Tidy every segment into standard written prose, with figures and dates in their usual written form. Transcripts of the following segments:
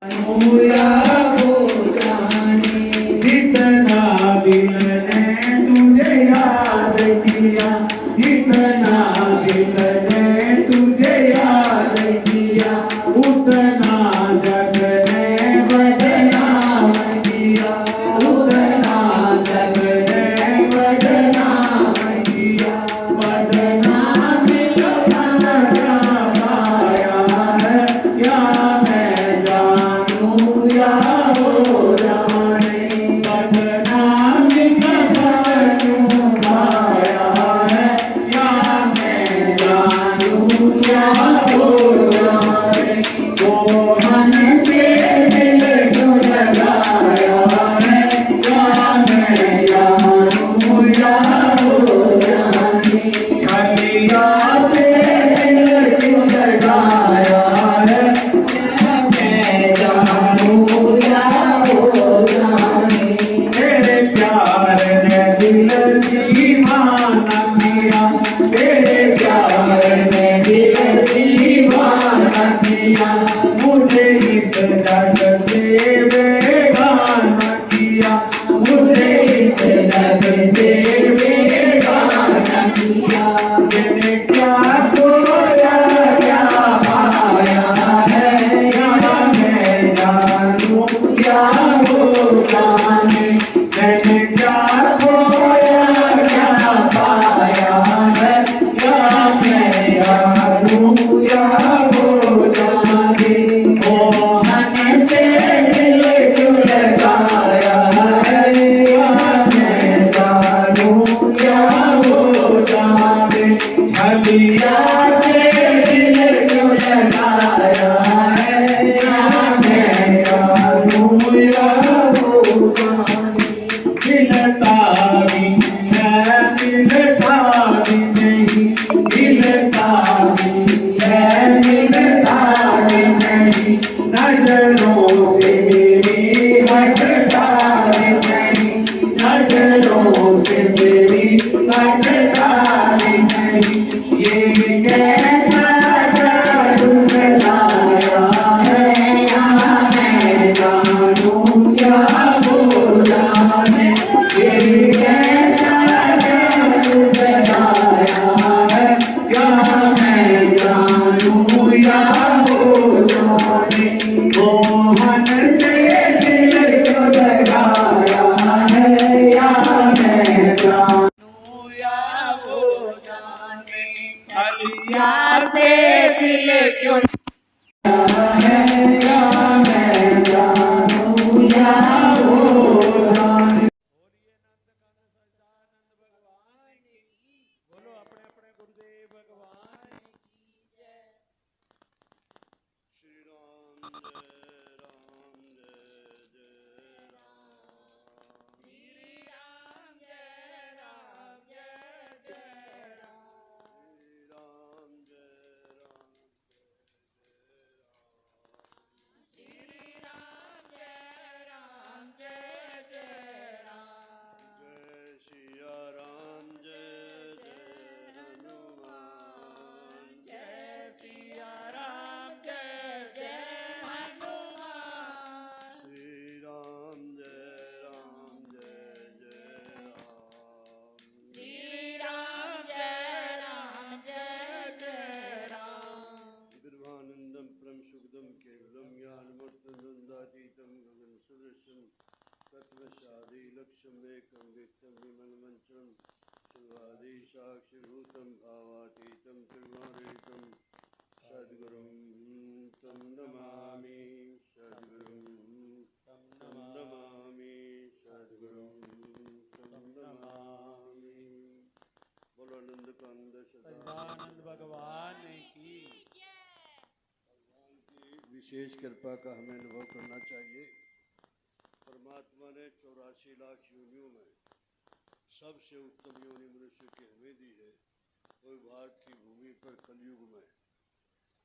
या वो जाने जितना दिल ने तुझे याद किया, जितना दिल ने तुझे याद किया, उतना जग ने बदनाम किया, उतना जग ने बदनाम किया। बदनाम लगाया पाया है, या मैं जानूं या वो जाने। बदनाम क्यों पाया है, या मैं जानूं या वो जाने। मोहन से दिल क्यों लगाया है, या मैं जानूं या वो जाने। छलिया से दिल क्यों लगाया है, या मैं जानूं या वो जाने। तेरे प्यार ने दिल दीवाना किया, तेरे प्यार ने दिल दीवाना किया, मुझे इस जग से बेगाना किया, मुझे इस जग से बेगाना किया। मैंने क्या खोया क्या पाया है, या मैं जानूं या वो जाने। मैंने क्या खोया क्या पाया है, या मैं जानूं या वो जाने। मोहन से दिल क्यों लगाया है, या मैं जानूं या वो जाने। छलिया से दिल क्यों लगाया है, या मैं जानूं या वो जाने। मिलता भी है मिलता भी नहीं, मिलता भी है मिलता भी नहीं, नजरों से मेरी हटता भी नहीं, नजरों से मेरी हटता भी नहीं। ये कैसा जादू लगाया है, या मैं जानूं या वो जाने। ये कैसा जादू लगाया है, या मैं जानूं या वो जाने। मोहन से दिल क्यों लगाया है, या मैं जानूं या वो जाने। छलिया से दिल क्यों लगाया है, या मैं जानूं या वो जाने। बोलो अपने अपने गुरुदेव भगवान की जय। श्री राम जय राम जय जय राम। श्री राम जय राम जय जय राम। श्री राम जय राम जय जय राम। श्री राम जय राम जय जय राम। जय सिया राम जय जय हनुमान। जय सिया राम जय जय हनुमान। श्री राम जय जय राम। श्री राम जय जय राम। ब्रह्मानंदं परम सुखदं केवलं ज्ञानमूर्तिमनन्दातीतं गगन सदृशं तत्त्वसादि लक्ष्यमेकं व्यक्तं विमलमञ्चलं सर्वादि साक्षिभूतं भावातीतं त्रिगुणातीतं सद्गुरुं तं नमामि। सद्गुरुं तं नमामि। सद्गुरुं तं नमामि। बोलो आनंद कंद सच्चिदानंद भगवान की भगवान की विशेष कृपा का हमें अनुभव करना चाहिए। परमात्मा ने 84 लाख योनियों में सबसे उत्तम योनि मनुष्य की हमें दी है, कोई भारत की भूमि पर कलयुग में।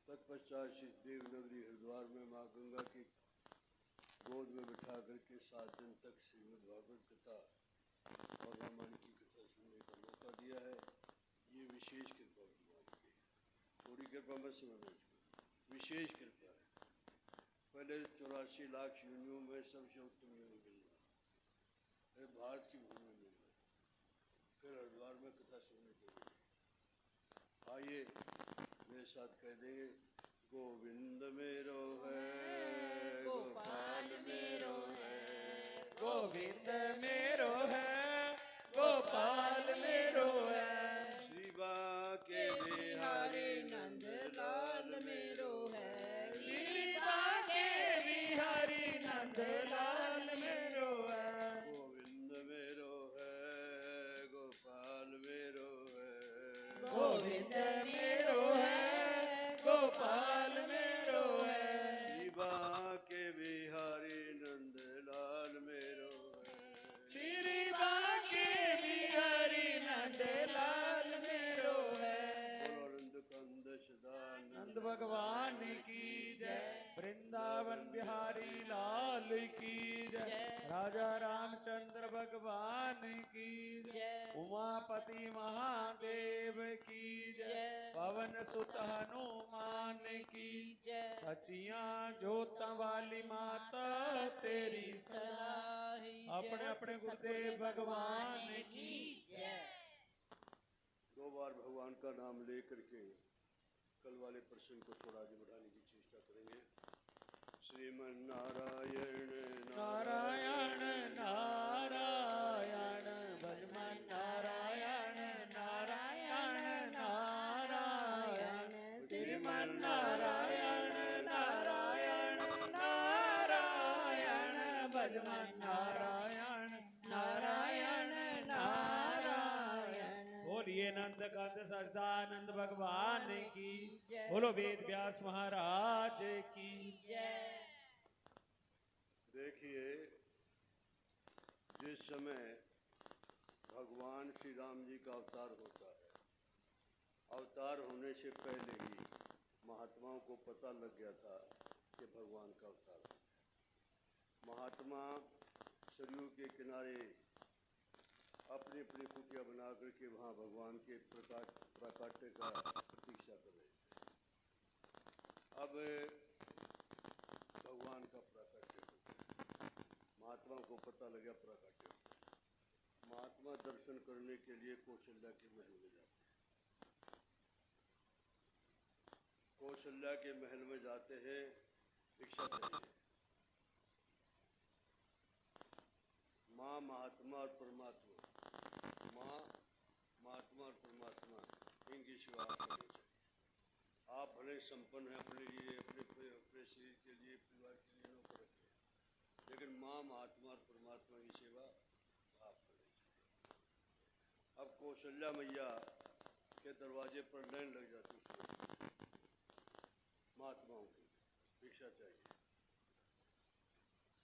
तत्पश्चात श्री देवनगरी हरिद्वार में माँ गंगा की गोद में बिठा करके 7 दिन तक श्रीमद् भागवत कथा और रामायण की कथा सुनने का मौका दिया है। ये विशेष कृपा भगवान की, थोड़ी कृपा मत समझना, विशेष कृपा है। पहले 84 लाख योनियों में सबसे उत्तम योनि मिलना, फिर भारत की भूमि में मिलना, फिर हरिद्वार में कथा सुनने को मिली। आइए मेरे साथ कह देंगे, गोविंद मेरो है, गोपाल मेरो है, गोविंद मेरो है, गोपाल मेरो है, श्री बांके बिहारी नंद लाल मेरो है, श्री बांके बिहारी नंद लाल मेरो है, गोविंद मेरो है, गोपाल मेरो है, गोविंद मेरो है, गोपाल मेरो है, श्री बांके बिहारी नंद लाल मेरो है, श्री बांके बिहारी नंद लाल मेरो है। बोलो आनंद कंद सदानंद नंद भगवान की जय, वृंदावन बिहारी लाल की जय, राजा रामचंद्र भगवान की जय, उमापति महादेव की जय, पवन सुत हनुमान की जय, सचिया जोत वाली माता तेरी सलाही अपने अपने गुरुदेव भगवान की जय। दो बार भगवान का नाम लेकर के कल वाले प्रसंग को थोड़ा आगे बढ़ाने की चेष्टा करेंगे। श्रीमन नारायण नारायण नारायण भजमन नारायण नारायण नारायण श्रीमन नारायण नारायण नारायण भजमन नारायण नारायण नारायण। बोलिए नंद कंद सच्चिदानंद भगवान की, बोलो वेद व्यास महाराज की जय। देखिए, जिस समय भगवान श्री राम जी का अवतार होता है, अवतार होने से पहले ही महात्माओं को पता लग गया था कि भगवान का अवतार है। महात्मा सरयू के किनारे अपनी अपनी कुटिया बना करके वहाँ भगवान के प्राकट्य का प्रतीक्षा कर रहे थे। अब भगवान का प्राकट्य हो गया, महात्मा को पता लगा प्राकट्य हो गया। महात्मा दर्शन करने के लिए कौशल्या के महल में जाते हैं। कौशल्या के महल में जाते हैं, भिक्षा चाहिए। माँ महात्मा और परमात्मा, माँ महात्मा और परमात्मा, इनकी सेवा आप करनी चाहिए। आप भले संपन्न हैं, अपने लिए, अपने शरीर के लिए, परिवार के लिए नौकर रखें, लेकिन माँ महात्मा और परमात्मा की सेवा आप करनी चाहिए। अब कौशल्या मैया के दरवाजे पर लाइन लग जाती है, महात्माओं की भिक्षा चाहिए।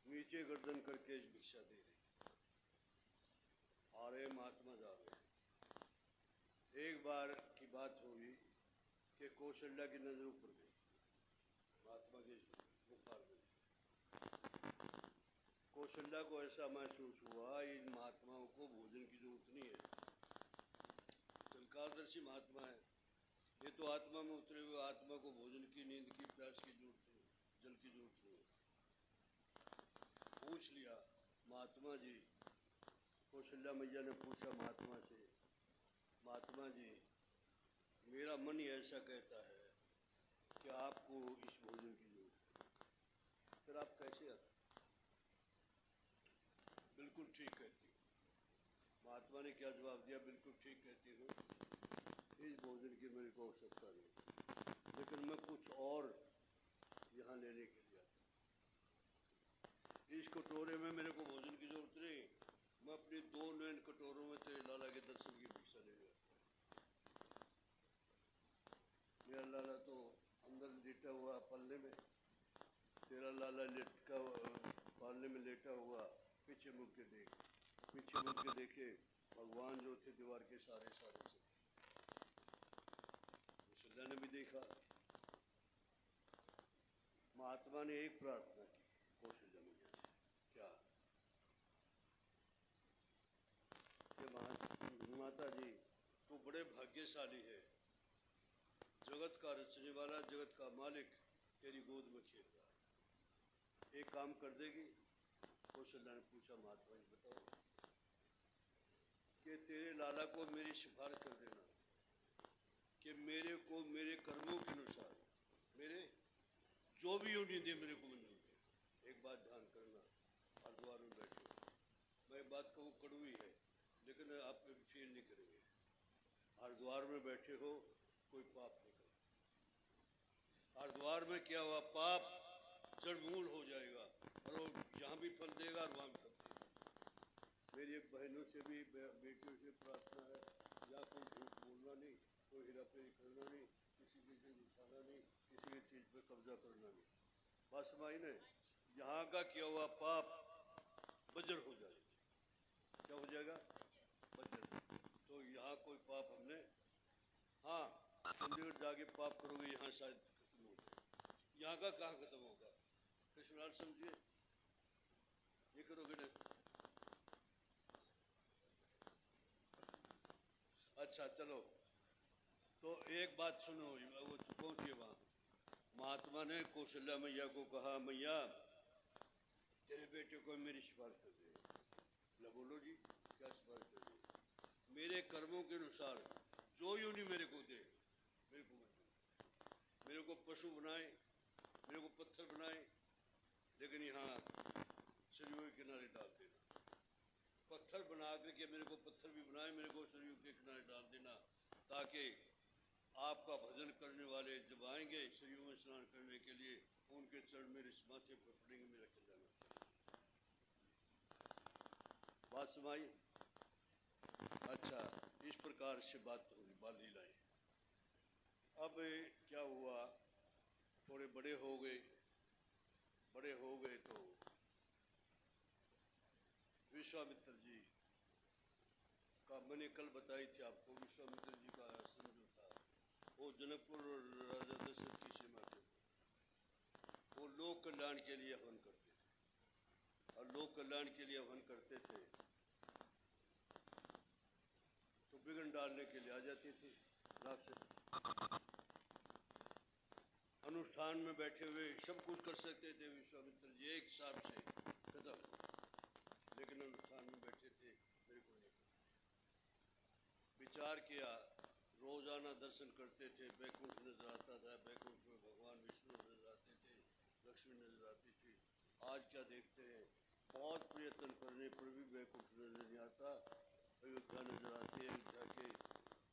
नीचे गर्दन करके भिक्षा दे रही, आ रहे महात्मा जा रहे। एक बार की बात हुई कि कौशल्या की नजर ऊपर गई, महात्मा के बुखार में। कौशल्या को ऐसा महसूस हुआ इन महात्माओं को भोजन की जरूरत नहीं है, त्रिकालदर्शी महात्मा है, ये तो आत्मा में उतरे हुए, आत्मा को भोजन की, नींद की, प्यास की जरूरत नहीं, जल की जरूरत नहीं। पूछ लिया महात्मा जी, कौशल्या मैया ने पूछा महात्मा से, महात्मा जी मेरा मन ही ऐसा कहता है कि आपको इस भोजन की जरूरत है, फिर आप कैसे आते? बिल्कुल ठीक कहती हो। महात्मा ने क्या जवाब दिया? बिल्कुल ठीक कहती हो, इस भोजन की मेरे को आवश्यकता नहीं, लेकिन मैं कुछ और यहाँ लेने के लिए आता हूँ। इस कटोरे में मेरे को भोजन की जरूरत नहीं, मैं अपनी 2 नैन कटोरों में तेरे लाला के दर्शन की भिक्षा लेने आता हूँ। मेरा लाला तो अंदर लेटा हुआ पल्ले में, तेरा लाला लेटा पालने में लेटा हुआ, पीछे मुड़ के देख, पीछे मुड़ के देखे, भगवान जो थे दीवार के सारे सारे थे। कौशल्या ने भी देखा। महात्मा ने एक प्रार्थना की कौशल्या मैया से, क्या कि माता जी तू बड़े भाग्यशाली है, जगत का रचने वाला, जगत का मालिक तेरी गोद में खेल रहा है, एक काम कर देगी? कौशल्या ने पूछा, महात्मा जी बताओ। कि तेरे लाला को मेरी सिफारिश कर देना कि मेरे को मेरे कर्मों के अनुसार मेरे जो भी योनि दे मेरे को मंजूर है। एक बात ध्यान करना, हरिद्वार में बैठे हो, मैं बात कहूँ कड़वी है लेकिन आप फील नहीं करेंगे। हरिद्वार में बैठे हो, कोई पाप नहीं कर। हरिद्वार में क्या हुआ, पाप जड़मूल हो जाएगा और वो यहाँ भी फल देगा और वहाँ भी फल देगा। मेरी एक बहनों से भी बेटियों से प्रार्थना है, या कोई झूठ बोलना नहीं, कोई हेराफेरी करना नहीं, किसी की चीज उठाना नहीं, किसी की चीज पे कब्जा करना नहीं। बात समझ ने? यहाँ का किया हुआ पाप बजर हो जाएगा। क्या हो जाएगा? बजर। तो यहाँ कोई पाप हमने, हाँ चंडीगढ़ जाके पाप करोगे यहाँ शायद खत्म हो जाए। यहाँ का कहाँ खत्म होगा? कृष्णलाल समझिए, ये करोगे ना? अच्छा चलो, तो एक बात सुनो, वो पहुंचिए वहां। महात्मा ने कौशल्या मैया को कहा, मैया तेरे बेटे को मेरी सिफारिश कर देना। बोला बोलो जी, क्या सिफारिश कर देना? मेरे कर्मों के अनुसार जो योनि मेरे को दे मेरे को मंजूर। मेरे को पशु बनाए, मेरे को पत्थर बनाए, लेकिन यहाँ सरयू के किनारे डाल देना। पत्थर बना करके मेरे को पत्थर भी बनाए, मेरे को सरयू के किनारे डाल देना, ताकि आपका भजन करने वाले जब आएंगे सरयू में स्नान करने के लिए, उनके चरण मेरे माथे पर पड़ेंगे, मेरा कल्याण होगा। बात समाई? अच्छा, इस प्रकार से बात होगी, बाल लीलाएं। अब क्या हुआ, थोड़े बड़े हो गए तो विश्वामित्र जी का, मैंने कल बताई थी आपको, विश्वामित्र जी का आश्रम जो था वो जनकपुर राजा दशरथ की सीमा के ऊपर। वो लोक कल्याण के लिए हवन करते थे, और लोक कल्याण के लिए हवन करते थे तो बिगड़ डालने के लिए आ जाते थे राक्षस। अनुष्ठान में बैठे हुए सब कुछ कर सकते थे विश्वामित्र जी एक हिसाब से खत्म, लेकिन अनुष्ठान में बैठे थे, मेरे को नहीं। विचार किया, रोजाना दर्शन करते थे, बैकुंठ नजर आता था, बैकुंठ में भगवान विष्णु नजर आते थे, लक्ष्मी नजर आती थी। आज क्या देखते हैं, बहुत प्रयत्न करने पर भी बैकुंठ नजर नहीं आता। अयोध्या नजर आती है, अयोध्या के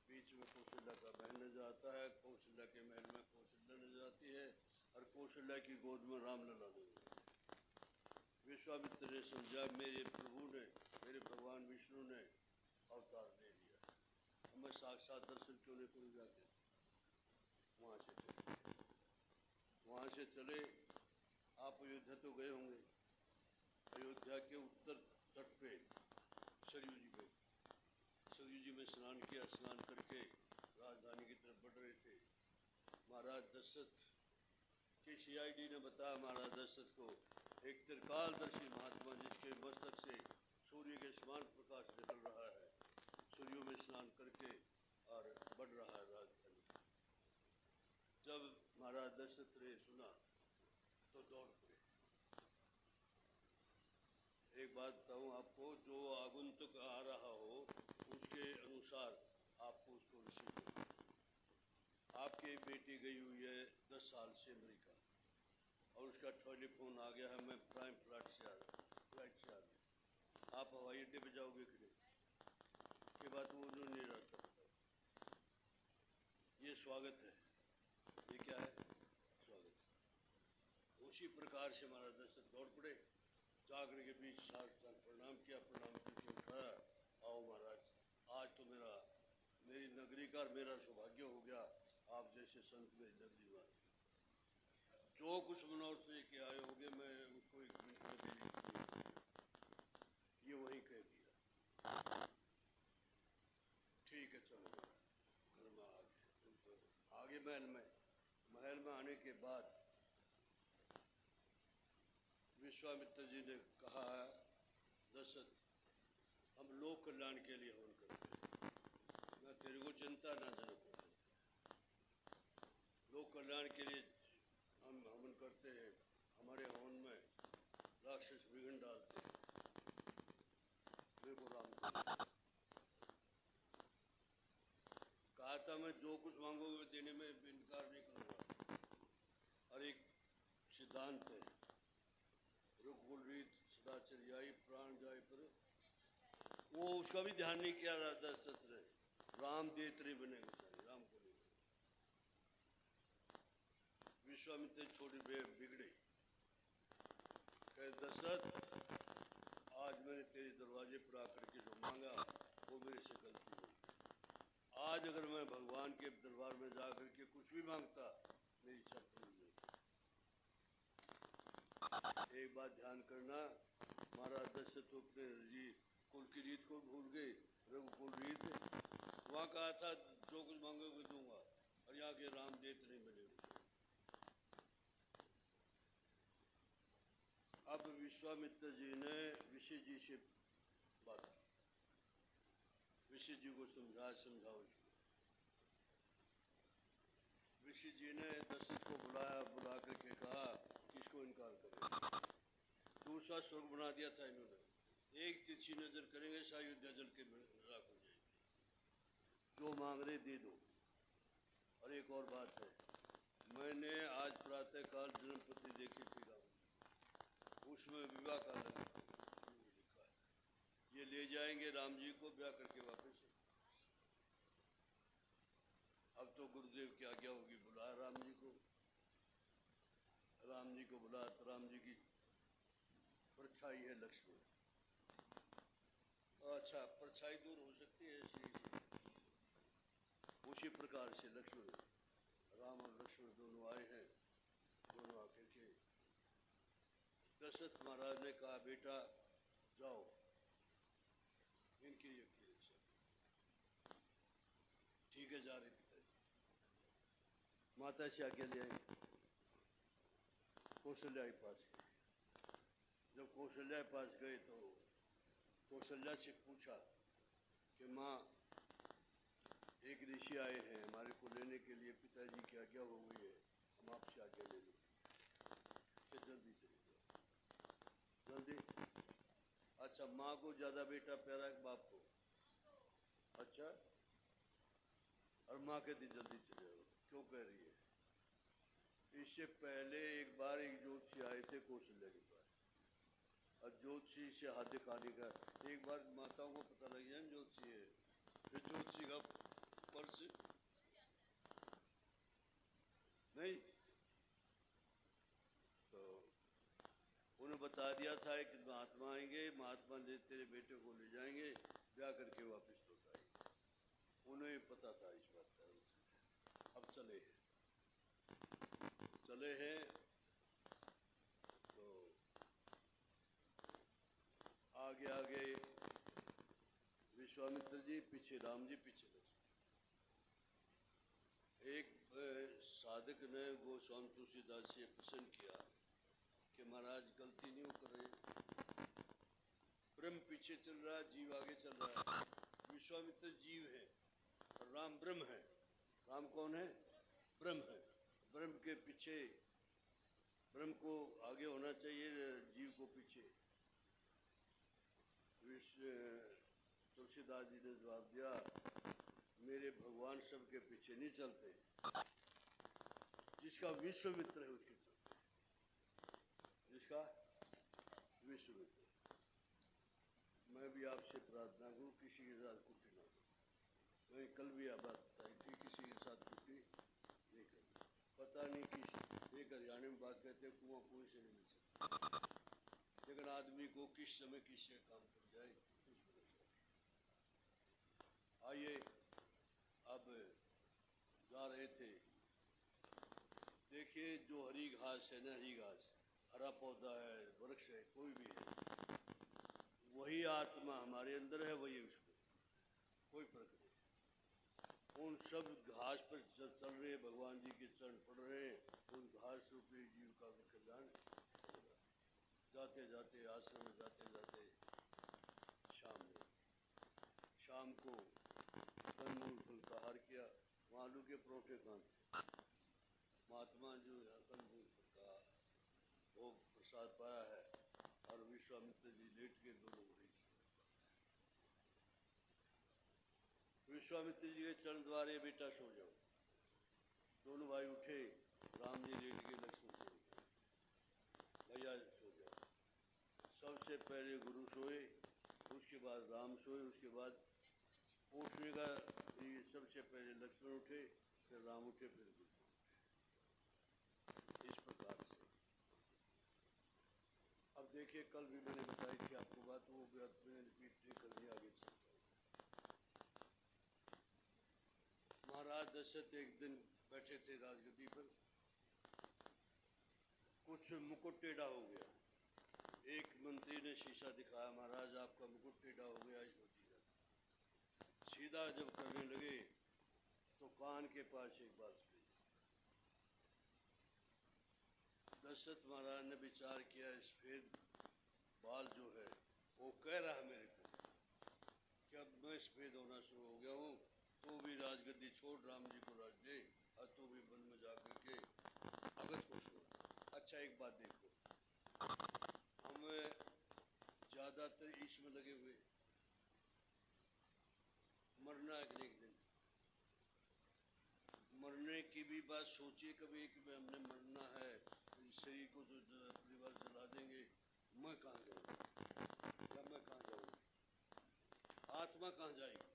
बीच में कौशल्या का महल नजर आता है, कौशल्या के महल में कौशल्या नजर आती है, और कौशल्या की गोद में रामलला नजर आती है। विश्वामित्र ने समझा मेरे प्रभु ने, मेरे भगवान विष्णु ने अवतार ले लिया है, मैं साक्षात दर्शन क्यों नहीं करूँ जाके? वहाँ से चले। आप अयोध्या तो गए होंगे, अयोध्या के उत्तर तट पे सरयू जी में, सरयू जी में स्नान किया। स्नान करके राजधानी की तरफ बढ़ रहे थे। महाराज दशरथ की सीआईडी ने बताया महाराज दशरथ को, एक त्रिकालदर्शी महात्मा जिसके मस्तक से सूर्य के समान प्रकाश निकल रहा है, सरयू में स्नान करके और बढ़ रहा है राजधानी। जब महाराज दशरथ ने सुना तो दौड़ पड़े। एक बात बताऊं आपको, जो आगंतुक आ रहा हो उसके अनुसार आपको उसको रिसीव करना। आपकी बेटी गई हुई है 10 साल से अमेरिका, और उसका टेलीफोन आ गया है, मैं प्राइम फ्लाइट से आ गया। आप हवाई अड्डे पे जाओगे कि नहीं? के बाद वो उन्होंने रास्ता बताया, ये स्वागत है, ये क्या है? स्वागत है। उसी प्रकार से महाराज दशरथ दौड़ पड़े, जाकर के बीच साष्टांग प्रणाम किया, प्रणाम करके उठाया, आओ महाराज, आज तो मेरी नगरी का मेरा सौभाग्य हो गया, आप जैसे संत मेरी नगरी में आए। जो कुछ मनोरथ लेके आए होंगे मैं उसको 1 मिनट में देने के लिए कहूँगा। ये वही कह दिया, ठीक है चलो महाराज। घर में आगे महल में आने के बाद विश्वामित्र जी ने कहा, दशरथ हम लोक कल्याण के लिए हवन करते हैं, ना तेरे को चिंता ना जनक को चिंता। लोक कल्याण के लिए हम हवन करते हैं। हमारे हवन में जो कुछ मांगोगे देने में इनकार नहीं करूँगा। और एक सिद्धांत है, रुकुल रीत सदाचर्याई प्राण जाय पर, वो उसका भी ध्यान नहीं किया दशरथ ने। राम देत्री बने राम को नहीं। विश्वामित्र थोड़ी बिगड़ी, कहे दशरथ आज मैंने तेरे दरवाजे पर आकर के जो मांगा वो मेरे से गलती हुई। आज अगर मैं भगवान के दरबार में जाकर के कुछ भी मांगता मेरी इच्छा पूरी नहीं। एक बात ध्यान करना, महाराज दशरथ तो अपने कुल की रीत को भूल गए। रघुकुल रीत वहाँ कहा था जो कुछ मांगोगे दूंगा, और यहाँ के राम देत नहीं मिले उसे। अब विश्वामित्र जी ने ऋषि जी से बात की, ऋषि जी को समझाओ इसको। ऋषि जी ने दशरथ को बुला करके कहा कि इसको इनकार करें। दूसरा स्वर्ग बना दिया था इन्होंने, एक तिरछी नजर करेंगे अयोध्या जल के राख हो जाएगी। जो मांग रहे दे दो। और एक और बात है, मैंने आज प्रातः काल जन्मपति देखी थी राम, उसमें विवाह का लिखा है, ये ले जाएंगे राम जी को ब्याह करके वापस। अब तो गुरुदेव की आज्ञा होगी, बुला राम जी को। राम जी को बुला तो राम जी की परछाई है लक्ष्मण। अच्छा, परछाई दूर हो सकती है ऐसी, उसी प्रकार से लक्ष्मण, राम और लक्ष्मण दोनों आए हैं। दोनों आकर के दशरथ महाराज ने कहा बेटा जाओ इनकी ठीक है जा रहे पिताजी। माता से आज्ञा ले आई, कौशल्या के पास गए। जब कौशल्या के पास गए तो कौशल्या से पूछा कि माँ एक ऋषि आए हैं हमारे को लेने के लिए, पिताजी की आज्ञा हो गई है, हम आपसे आज्ञा लेने के लिए कि जल्दी चले जाओ। जल्दी? अच्छा, माँ को ज़्यादा बेटा प्यारा है बाप को? अच्छा, और माँ कहती जल्दी चले जाओ, क्यों कह रही है? इससे पहले एक बार एक ज्योतिषी आए थे कौशल्या के पास, और ज्योतिषी से हाथ दिखाने का, एक बार माताओं को पता लग जाए ज्योतिषी है, फिर ज्योतिषी का पर्स नहीं, तो उन्हें बता दिया था कि महात्मा आएंगे, महात्मा ले तेरे बेटे को ले जाएंगे, ब्याह करके वापस लौट आएंगे। उन्हें पता था इस बात का। अब चले हैं तो आगे विश्वामित्र जी, पीछे राम जी, पीछे एक साधक ने गोस्वामी तुलसीदास से प्रश्न किया कि महाराज गलती नहीं कर रहे, ब्रह्म पीछे चल रहा है, जीव आगे चल रहा है। विश्वामित्र जीव है और राम ब्रह्म है। राम कौन है? ब्रह्म है। ब्रह्म के पीछे, ब्रह्म को आगे होना चाहिए, जीव को पीछे। तुलसीदास जी ने जवाब दिया, मेरे भगवान सबके पीछे नहीं चलते, जिसका विश्वामित्र है उसके चलते, जिसका विश्वामित्र। मैं भी आपसे प्रार्थना करूं किसी के साथ कुटी ना करूं। मैं कल भी यह बात बताई थी, किसी के साथ कुटी नहीं करूं। पता नहीं किस एक हरियाणा में बात कहते हैं, कुआं कुएं से नहीं मिल सकता, लेकिन आदमी को किस समय किससे काम पड़ जाए कुछ भरोसा। आइए अब जा रहे थे, देखिए जो हरी घास है ना, हरी घास, हरा पौधा है, वृक्ष है, कोई भी है, वही आत्मा हमारे अंदर है, वही उसमें, कोई फर्क नहीं। उन सब घास पर चल रहे भगवान जी के चरण पड़ रहे हैं, उस घास रूपी जीव का भी कल्याण होगा। जाते जाते आश्रम में जाते जाते शाम को कंदमूल फल का हार किया। वहाँ आलू के परोठे कहाँ थे? महात्मा जो है कंदमूल फल का वो प्रसाद पाया है, और विश्वामित्र जी लेट के दोनों वही। विश्वामित्र जी के चरण द्वारे बेटा सो जाओ। दोनों भाई उठे, राम जी लेट के लक्ष्मण जी भैया सो जाओ। सबसे पहले गुरु सोए, उसके बाद राम सोए, उसके बाद उठने का ये सबसे पहले लक्ष्मण उठे, फिर राम उठे, फिर गुरु उठे। इस प्रकार से अब देखिए, कल भी मैंने बताई थी आपको बात, वो बात मैंने रिपीट नहीं करनी, आगे चलता हूँ। महाराज दशरथ एक दिन बैठे थे राजगद्दी पर, कुछ मुकुट टेढ़ा हो गया। एक मंत्री ने शीशा दिखाया, महाराज आपका मुकुट टेढ़ा हो गया, इस भतीजा। सीधा जब करने लगे तो कान के पास एक बाल सफेद हो गया। दशरथ महाराज ने विचार किया, सफेद बाल जो है वो कह रहा है मेरे को कि अब मैं सफेद होना शुरू हो गया हूँ, तो भी राजगद्दी छोड़ राम जी को राज दे, और तो भी वन में जा करके अगत को सुना। अच्छा एक बात देखो, हम ज्यादातर इसमें लगे हुए, मरना एक दिन, मरने की भी बात सोचिए कभी कि हमने मरना है, शरीर को जो परिवार जला देंगे, मैं कहाँ जाऊँगा या मैं कहाँ जाऊँगा, आत्मा कहाँ जाएगी।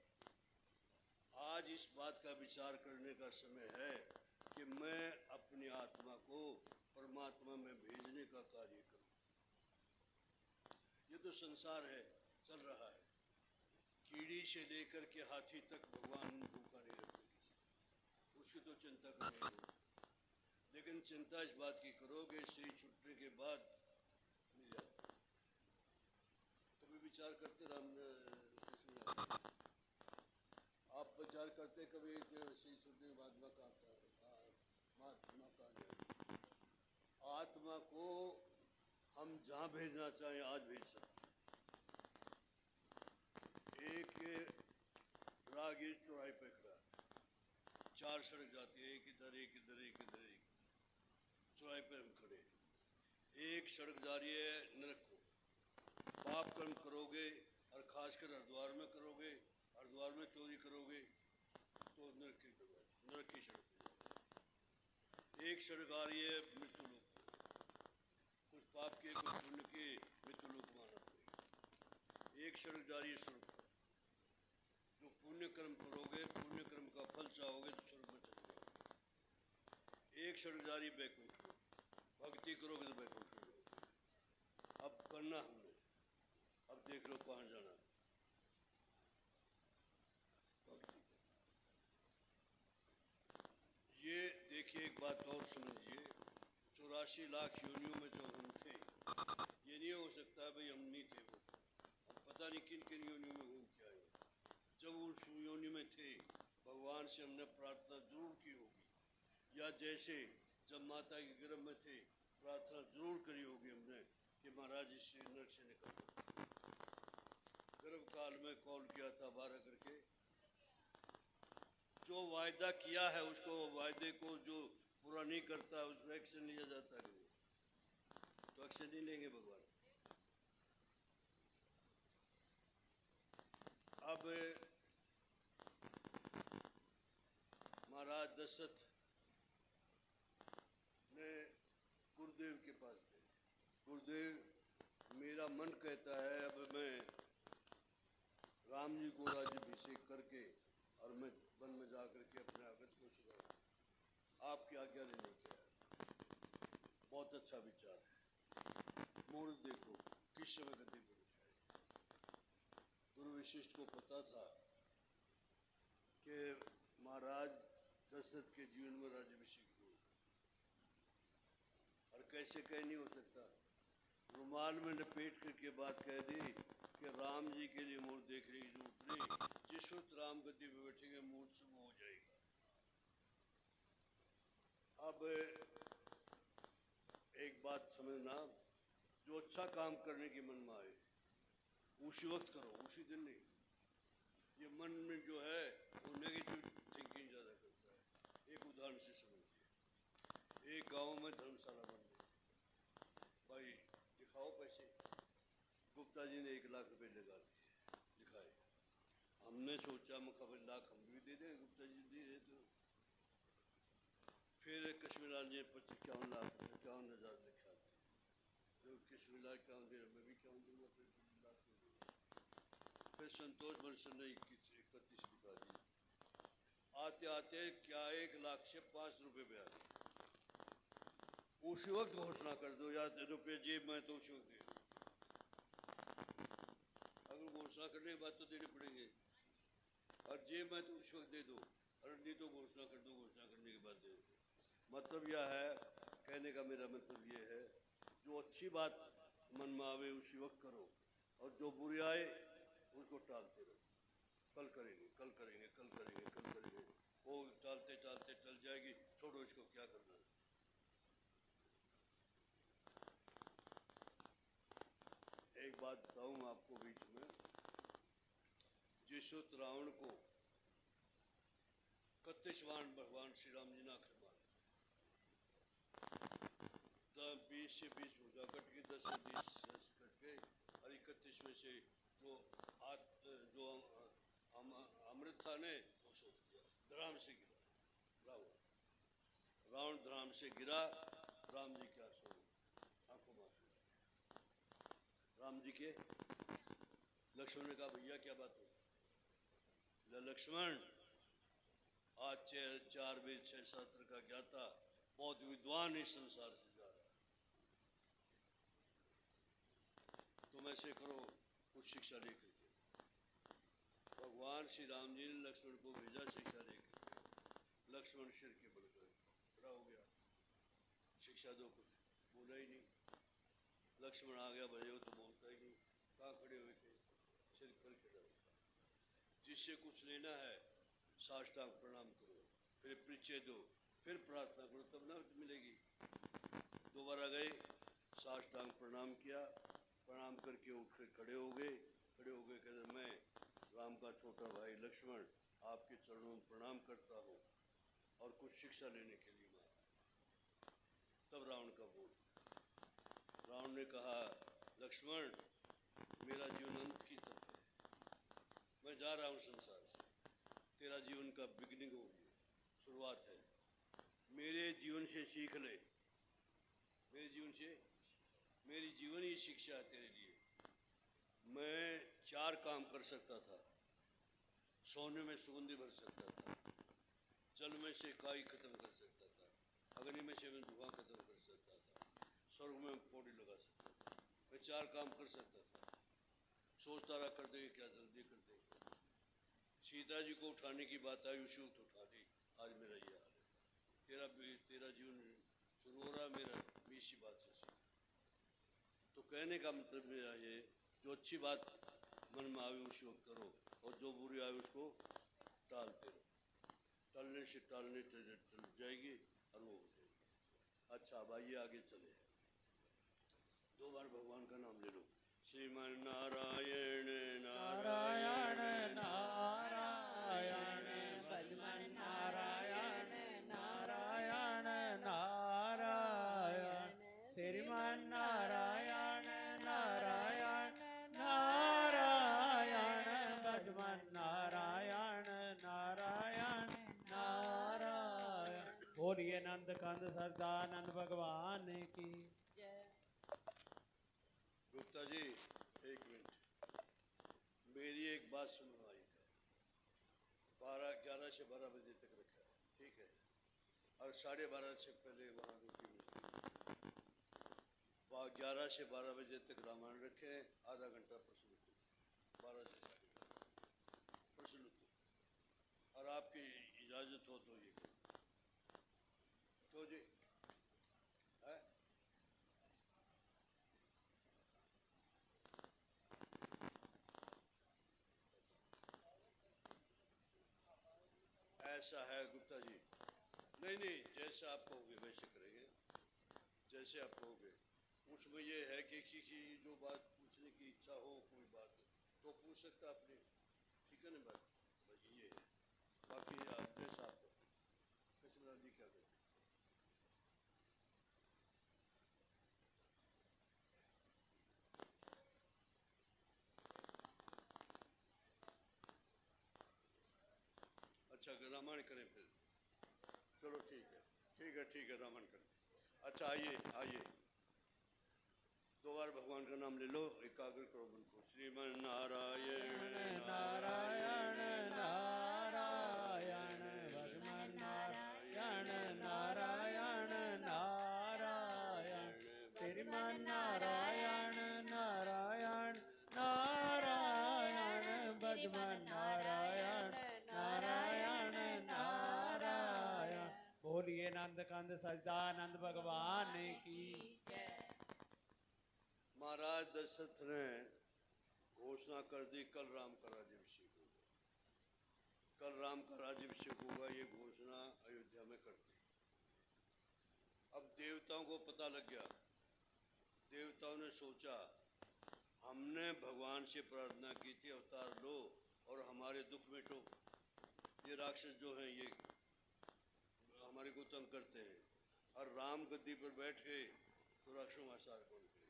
आज इस बात का विचार करने का समय है कि मैं अपनी आत्मा को परमात्मा में भेजने का कार्य करूं। ये तो संसार है, चल रहा है, कीड़ी से लेकर के हाथी तक भगवान भूखा नहीं रखेंगे, उसकी तो चिंता करेंगे। लेकिन चिंता इस बात की करोगे शरीर छूटने के बाद मेरी आत्मा। कभी विचार करते आप विचार करते कभी कि शरीर छूटने के बाद मैं कहाँ जाएगी। आत्मा को हम जहाँ भेजना चाहें आज भेज सकते हैं। एक राहगीर चौराहे पे खड़ा है, चार सड़क जाती है, एक इधर एक इधर एक इधर एक, चौराहे पे हम खड़े हैं। एक सड़क जा रही है नरक को, पाप कर्म करोगे और खासकर हरिद्वार में करोगे, हरिद्वार में चोरी करोगे तो नरक की सड़क पे जाओगे। एक सड़क आ रही है मृत्यु लोक, कुछ पाप के कुछ पुण्य के मृत्यु लोक माना पड़ेगा। एक सड़क जा रही है स्वर्ग पर, जो पुण्य कर्म करोगे, पुण्य कर्म का फल चाहोगे तो स्वर्ग में चले जाओगे। एक सड़क जा रही बैकुंठ, भक्ति करोगे तो बैकुंठ में जाओगे। अब करना हमने, अब देख लो कहाँ जाना है, भक्ति। ये देखिए एक बात और समझिए, 84 लाख योनियों में जो हम थे, ये नहीं हो सकता भाई हम नहीं थे, वो हम पता नहीं किन किन योनियों में घूम के आए। जब उस योनि में थे भगवान से हमने प्रार्थना जरूर की होगी, या जैसे जब माता के गर्भ में थे प्रार्थना जरूर करी होगी हमने कि महाराज इस नरक से निकल। गर्भ काल में कॉल किया था 12 करके, जो वायदा किया है उसको, वायदे को जो पूरा नहीं करता उसको एक्शन लिया जाता है, तो एक्शन नहीं लेंगे भगवान। अब महाराज दशरथ ने गुरुदेव के पास गए, गुरुदेव मेरा मन कहता है अब मैं राम जी को राज्याभिषेक करके और मैं वन में जा करके अपने आगत को सुनाऊं, आपकी आज्ञा लेने क्या है। बहुत अच्छा विचार है, मुहूर्त देखो किस समय गद्दी पर उठाए। गुरु वशिष्ठ को पता था कि महाराज दशरथ के जीवन में राज्याभिषेक होगा, और कैसे कह नहीं हो सकता, रुमाल में लपेट करके बात कह दी कि राम जी के लिए मुहूर्त देखने की जरूरत नहीं, जिस वक्त राम गद्दी पे बैठेंगे मुहूर्त शुभ हो जाएगा। अब एक बात समझना, जो अच्छा काम करने की मन में आए उसी वक्त करो, उसी दिन नहीं। ये मन में जो है वो नेगेटिव थिंकिंग ज़्यादा करता है। एक उदाहरण से समझिए, एक गांव में धर्मशाला बन गई, भाई दिखाओ पैसे, गुप्ता जी ने 1 लाख रुपए लगा दिए, दिखाए, हम हमने सोचा मुकाबले लाख हम भी दे दे, गुप्ता जी दे रहे तो फिर कश्मीर जी 55 लाख 51,000 लिखा था, तो कश्मीर लाल क्या दे रहा, मैं भी क्या दूंगा, फिर 2 लाख दूंगा। फिर संतोष बंसल ने 31 लिखा दी। आते आते क्या 1 लाख से 5 रुपए पे आ गए। उसी वक्त घोषणा कर दो या रुपये जेब में तो उसी वक्त दे दो। अगर घोषणा करने के बाद तो देने पड़ेंगे, और जेब में तो उस वक्त दे दो, और नहीं तो घोषणा कर दो, घोषणा करने के बाद दे दो। मतलब यह है, कहने का मेरा मतलब ये है, जो अच्छी बात मन में आवे उसी वक्त करो, और जो बुरी आए उसको टालते रहो। कल करेंगे, कल करेंगे, कल करेंगे, कल करेंगे, वो टालते टालते टल जाएगी, छोड़ो इसको, क्या करना है। एक बात बताऊं आपको बीच में, जिस वक्त रावण को 31 बाण भगवान श्री राम जी ने आखिर मारे, 20 से 20 भुजा कट गई, 10 से 20 कट गए, और 31 में से जो अमृत था ने वो सो दिया, धराम से गिरा। रावण धराम से गिरा, राम जी क्या सो आंखों में आंसू। राम जी के लक्ष्मण ने कहा भैया क्या बात हो। लक्ष्मण आज 4 वेद 6 शास्त्र का ज्ञाता, बहुत विद्वान इस संसार से जा रहा है, तुम ऐसे करो कुछ शिक्षा लेकर के। भगवान श्री राम जी ने लक्ष्मण को भेजा शिक्षा लेकर के। लक्ष्मण सिर के बल गए, खड़ा हो गया, शिक्षा दो, कुछ बोला ही नहीं। लक्ष्मण आ गया, भले हो तो बोलता ही नहीं, कहाँ खड़े हुए थे, सिर पर खड़ा हुआ। जिससे कुछ लेना है साष्टांग प्रणाम करो, फिर परिचय दो, फिर प्रार्थना करो, तब ना मिलेगी। दोबारा गए, साष्टांग प्रणाम किया, प्रणाम करके उठ कर खड़े हो गए, कहते मैं राम का छोटा भाई लक्ष्मण आपके चरणों में प्रणाम करता हूँ और कुछ शिक्षा लेने के लिए आया। तब रावण का बोल, रावण ने कहा लक्ष्मण मेरा जीवन अंत की तरफ है, मैं जा रहा हूँ संसार से, तेरा जीवन का बिगनिंग हो गया, शुरुआत है, मेरे जीवन से सीख ले, मेरे जीवन से, मेरी जीवन ही शिक्षा है तेरे लिए। मैं 4 काम कर सकता था, सोने में सुगंधी भर सकता था, जल में से काई खत्म कर सकता था, अग्नि में से मैं धुआं खत्म कर सकता था, स्वर्ग में पौड़ी लगा सकता था, मैं 4 काम कर सकता था। सोचता रहा कर देंगे क्या, जल्दी कर देंगे। सीता जी को उठाने की बात आई, उसी वक्त उठा दी, आज मेरा ये हाल है। तेरा जीवन शुरू हो रहा, मेरा इसी बात से सीख। तो कहने का मतलब मेरा ये, जो अच्छी बात मन में आवे उसी वक्त करो, और जो बुरी आवे उसको टालते रहो। टालने से टालने टल जाएगी और वो हो जाएगी। अच्छा अब आइए आगे चले, 2 बार भगवान का नाम ले लो, श्रीमान नारायण नारायण नारायण भजमन नारायण नारायण नारायण श्रीमान नारायण नारायण नारायण भजमन नारायण नारायण नारायण। बोलिए नंद कंद सच्चिदानंद भगवान की। गुप्ता जी 1 मिनट, मेरी एक बात सुनवाई है। 11 से 12 बजे तक रखा है, ठीक है, और 12:30 से पहले वहाँ रोटी मिलती है। 11 से 12 बजे तक रामायण रखे, आधा घंटा प्रश्न उत्तर, 12 से 12:30 प्रश्न उत्तर, और आपकी इजाजत हो तो ये तो जी है। ऐसा है गुप्ता जी, नहीं जैसा आप कहोगे वैसे करेंगे, जैसे आप कहोगे। उसमें ये है कि किसी जो बात पूछने की इच्छा हो, कोई बात तो पूछ सकता अपने, ठीक है ना बात, बस ये है। बाकी आप जैसा आप कृष्णलाल जी क्या करें। रामायण करें फिर। चलो ठीक है रामायण करें। अच्छा आइए आइए, दो बार भगवान का नाम ले लो, एकाग्र करो मन को। श्रीमन नारायण नारायण नारायण भगवान नारायण नारायण नारायण श्रीमन नारायण नारायण नारायण भगवान नारायण नारायण नारायण। बोलिए नंद कंद सजदानंद भगवान की। महाराज दशरथ ने घोषणा कर दी, कल राम का राज्याभिषेक होगा, कल राम का राज्याभिषेक होगा, ये घोषणा अयोध्या में कर दी। अब देवताओं को पता लग गया, देवताओं ने सोचा हमने भगवान से प्रार्थना की थी अवतार लो और हमारे दुख मिटो, ये राक्षस जो हैं ये हमारे को तंग करते हैं, और राम गद्दी पर बैठ गए तो राक्षसों का सार कौन करेगा।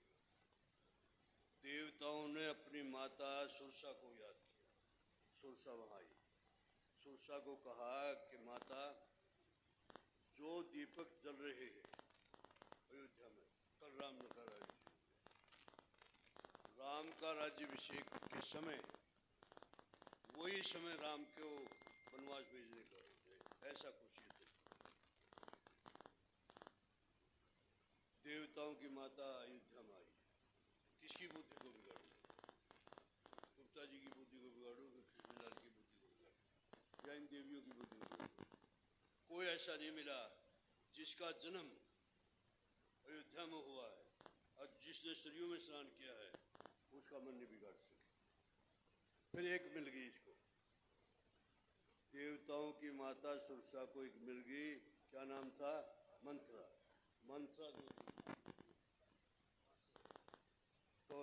देवताओं ने अपनी माता सुरसा को याद किया। सुरसा वहाँ आई, सुरसा को कहा कि माता जो दीपक जल रहे हैं अयोध्या में, कल राम का राज्याभिषेक, राम का राज्याभिषेक के समय वही समय राम को वनवास भेजने का है, ऐसा कुछ ये थे। देवताओं की माता अयोध्या में आई, किसकी बुद्धि को बिगाड़ू, गुप्ता जी की बुद्धि को बिगाड़ू कि कृष्णलाल की बुद्धि को बिगाड़ू, या इन देवियों की बुद्धि को बिगाड़ू। कोई ऐसा नहीं मिला जिसका जन्म अयोध्या में हुआ है और जिसने सरयू में स्नान किया है उसका मन नहीं बिगाड़ सके। फिर एक मिल गई इसको, देवताओं की माता सुरसा को एक मिल गई, क्या नाम था, मंथरा। मंथरा तो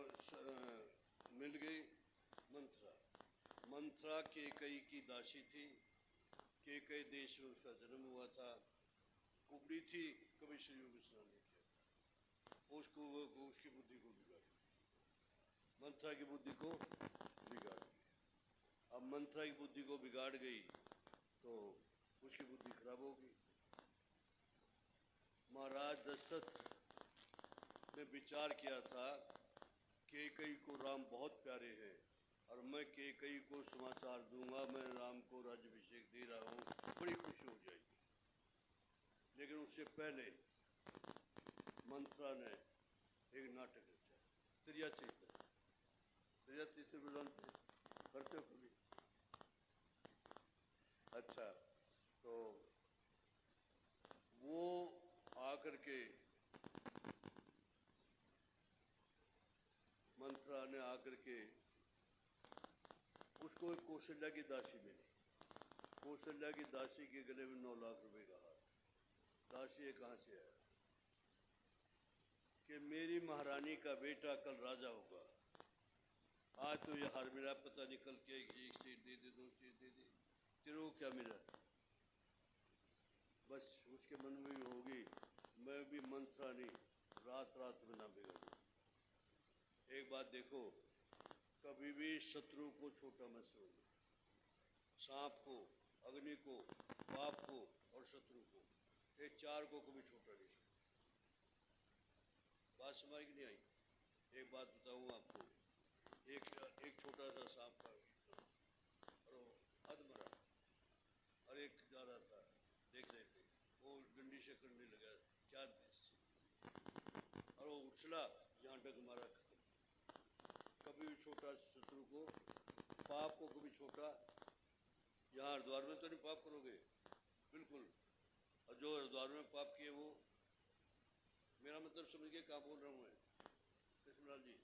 मिल गई मंथरा। मंथरा केकई की दासी थी, केकई देश में उसका जन्म हुआ था, कुबड़ी थी, कभी सरयू में स्नान नहीं किया, उसको उसकी बुद्धि को बिगाड़, मंथरा की बुद्धि को बिगाड़ गई। अब मंथरा की बुद्धि को बिगाड़ गई तो उसकी बुद्धि खराब होगी। महाराज दशरथ ने विचार किया था केकई को राम बहुत प्यारे हैं और मैं केकई को समाचार दूंगा मैं राम को राज्याभिषेक दे रहा हूँ, बड़ी खुशी हो जाएगी। लेकिन उससे पहले मंथरा ने एक नाटक रचा, त्रिया चरित्र। त्रिया चरित्र को जानते करते हो कभी? अच्छा, तो वो आकर के मंथरा ने आकर के उसको एक कौशल्या की दासी मिली। कौशल्या की दासी के गले में 9 लाख रुपए का हार। दासी ये कहाँ से आया कि मेरी महारानी का बेटा कल राजा होगा, आज तो ये हार मिला, पता नहीं कल क्या, एक सीट दे दे, 2 सीट दे दे, तेरे को क्या मिला। बस उसके मन में भी होगी मैं भी मंथरा नहीं, रात रात में ना बिगड़ूं। एक बात देखो, कभी भी शत्रु को छोटा मत समझो। सांप को, अग्नि को, पाप को और शत्रु को, ये 4 को कभी छोटा नहीं समझो। बात समझ की नहीं आई? एक बात बताऊं आपको, एक छोटा सा सांप था और वो अधमरा, और एक जा रहा था, देख रहे थे, वो डंडी से करने लगा, क्या और वो उछला, यहाँ डग मारा, खत्म। कभी भी छोटा शत्रु को, पाप को कभी छोटा, यहाँ हरिद्वार में तो नहीं पाप करोगे, बिल्कुल, और जो हरिद्वार में पाप किए वो, मेरा मतलब समझ के कहाँ बोल रहा हूँ मैं, कृष्णलाल जी।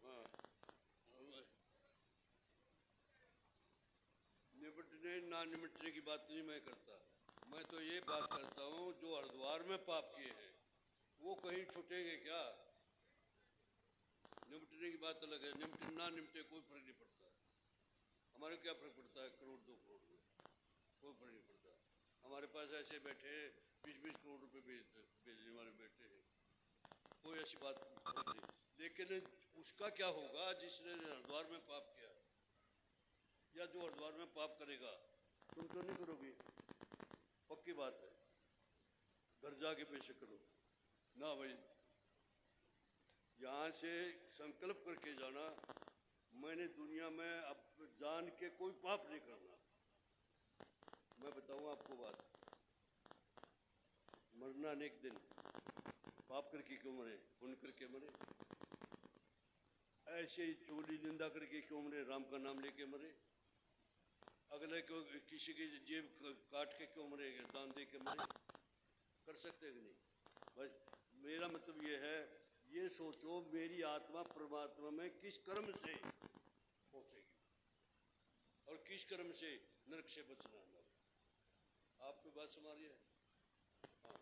हाँ, निपटने ना निपटने की बात नहीं मैं करता, मैं तो ये बात करता हूँ जो हरिद्वार में पाप किए हैं वो कहीं छूटेंगे क्या? निपटने की बात अलग है, निपटे ना निपटे कोई फर्क नहीं पड़ता। हमारे क्या फर्क पड़ता है, करोड़ 2 करोड़ में, कोई फर्क नहीं पड़ता। हमारे पास ऐसे बैठे 20-20 करोड़ रुपए भेजने वाले बैठे हैं, कोई ऐसी बात फर्क नहीं। लेकिन उसका क्या होगा जिसने हरिद्वार में पाप किया, या जो हरिद्वार में पाप करेगा? तुम तो नहीं करोगे, पक्की बात है। घर जाके बेशक करो ना भाई। यहाँ से संकल्प करके जाना, मैंने दुनिया में अब जान के कोई पाप नहीं करना। मैं बताऊँ आपको बात, मरना अनेक दिन, पाप करके क्यों मरे? पुण्य करके मरे। ऐसे ही चोली निंदा करके क्यों मरे? राम का नाम लेके मरे। अगले को किसी की जेब काट के क्यों मरे? दान दे के मरे। कर सकते कि नहीं? भाई मेरा मतलब ये है, ये सोचो मेरी आत्मा परमात्मा में किस कर्म से पहुंचेगी और किस कर्म से नरक से बचना है। आपको बात समझ रही है? हाँ,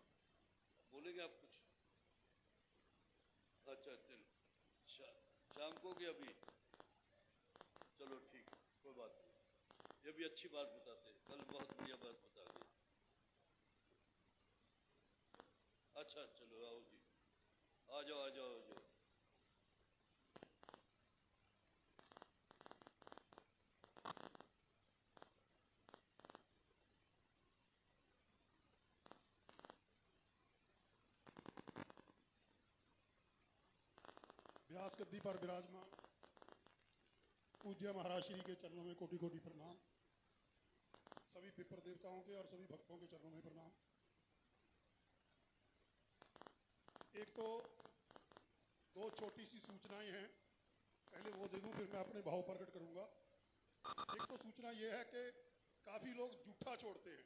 बोलेंगे आप कुछ? अच्छा चलो, शाम को क्या अभी? चलो ठीक, कोई बात नहीं। ये भी अच्छी बात बताते हैं, कल बहुत बढ़िया बात बता दी। अच्छा चलो आओ जी, आ जाओ आ जाओ आ जाओ। व्यास गद्दी पर विराजमान पूज्य महाराज श्री के चरणों में कोटि कोटि प्रणाम। सभी विप्र देवताओं के और सभी भक्तों के चरणों में प्रणाम। एक तो दो छोटी सी सूचनाएं हैं, पहले वो दे दूं फिर मैं अपने भाव प्रकट करूंगा। एक तो सूचना ये है कि काफ़ी लोग जूठा छोड़ते हैं।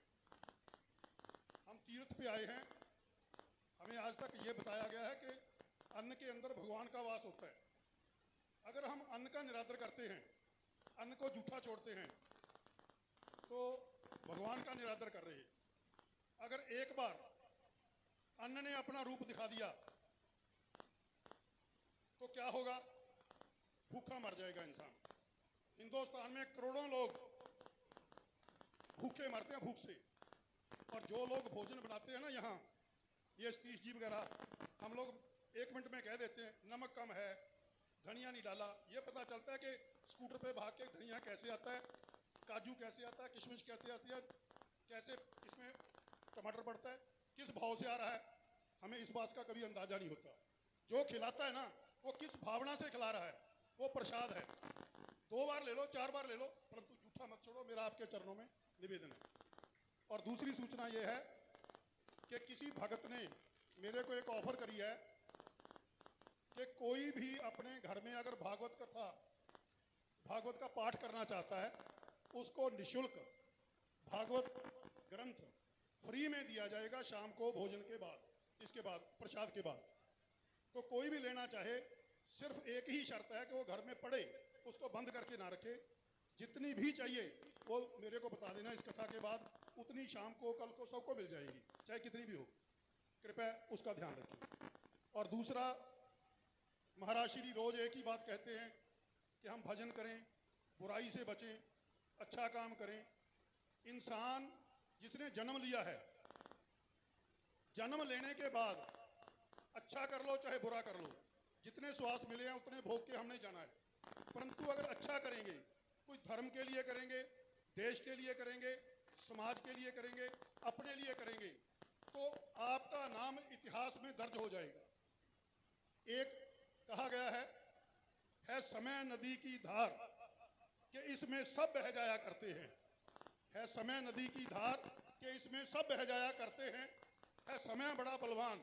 हम तीर्थ पे आए हैं, हमें आज तक ये बताया गया है कि अन्न के अंदर भगवान का वास होता है। अगर हम अन्न का निरादर करते हैं, अन्न को जूठा छोड़ते हैं, तो भगवान का निरादर कर रहे हैं। अगर एक बार अन्न ने अपना रूप दिखा दिया तो क्या होगा? भूखा मर जाएगा इंसान। हिंदुस्तान में करोड़ों लोग भूखे मरते हैं, भूख से। और जो लोग भोजन बनाते हैं ना, यहाँ ये सतीश जी वगैरह, हम लोग 1 मिनट में कह देते हैं नमक कम है, धनिया नहीं डाला। ये पता चलता है कि स्कूटर पे भाग के धनिया कैसे आता है, काजू कैसे आता है, किशमिश कैसे आती है, कैसे इसमें टमाटर पड़ता है, किस भाव से आ रहा है, हमें इस बात का कभी अंदाजा नहीं होता। जो खिलाता है ना, वो किस भावना से खिला रहा है, वो प्रसाद है। 2 बार ले लो, 4 बार ले लो, परंतु जूठा मत छोड़ो, मेरा आपके चरणों में निवेदन है। और दूसरी सूचना ये है कि किसी भगत ने मेरे को एक ऑफर करी है कि कोई भी अपने घर में अगर भागवत कथा, भागवत का पाठ करना चाहता है, उसको निशुल्क भागवत ग्रंथ फ्री में दिया जाएगा शाम को भोजन के बाद, इसके बाद प्रसाद के बाद। तो कोई भी लेना चाहे, सिर्फ एक ही शर्त है कि वो घर में पढ़े, उसको बंद करके ना रखे। जितनी भी चाहिए वो मेरे को बता देना इस कथा के बाद, उतनी शाम को कल को सबको मिल जाएगी, चाहे कितनी भी हो। कृपया उसका ध्यान रखिए। और दूसरा, महाराज श्री रोज एक ही बात कहते हैं कि हम भजन करें, बुराई से बचें, अच्छा काम करें। इंसान जिसने जन्म लिया है, जन्म लेने के बाद अच्छा कर लो चाहे बुरा कर लो, जितने श्वास मिले हैं उतने भोग के हमने जाना है। परंतु अगर अच्छा करेंगे, कोई धर्म के लिए करेंगे, देश के लिए करेंगे, समाज के लिए करेंगे, अपने लिए करेंगे, तो आपका नाम इतिहास में दर्ज हो जाएगा। एक कहा गया है समय नदी की धार कि इसमें सब बह जाया करते हैं। है समय नदी की धार कि इसमें सब बह जाया करते हैं। है समय बड़ा बलवान,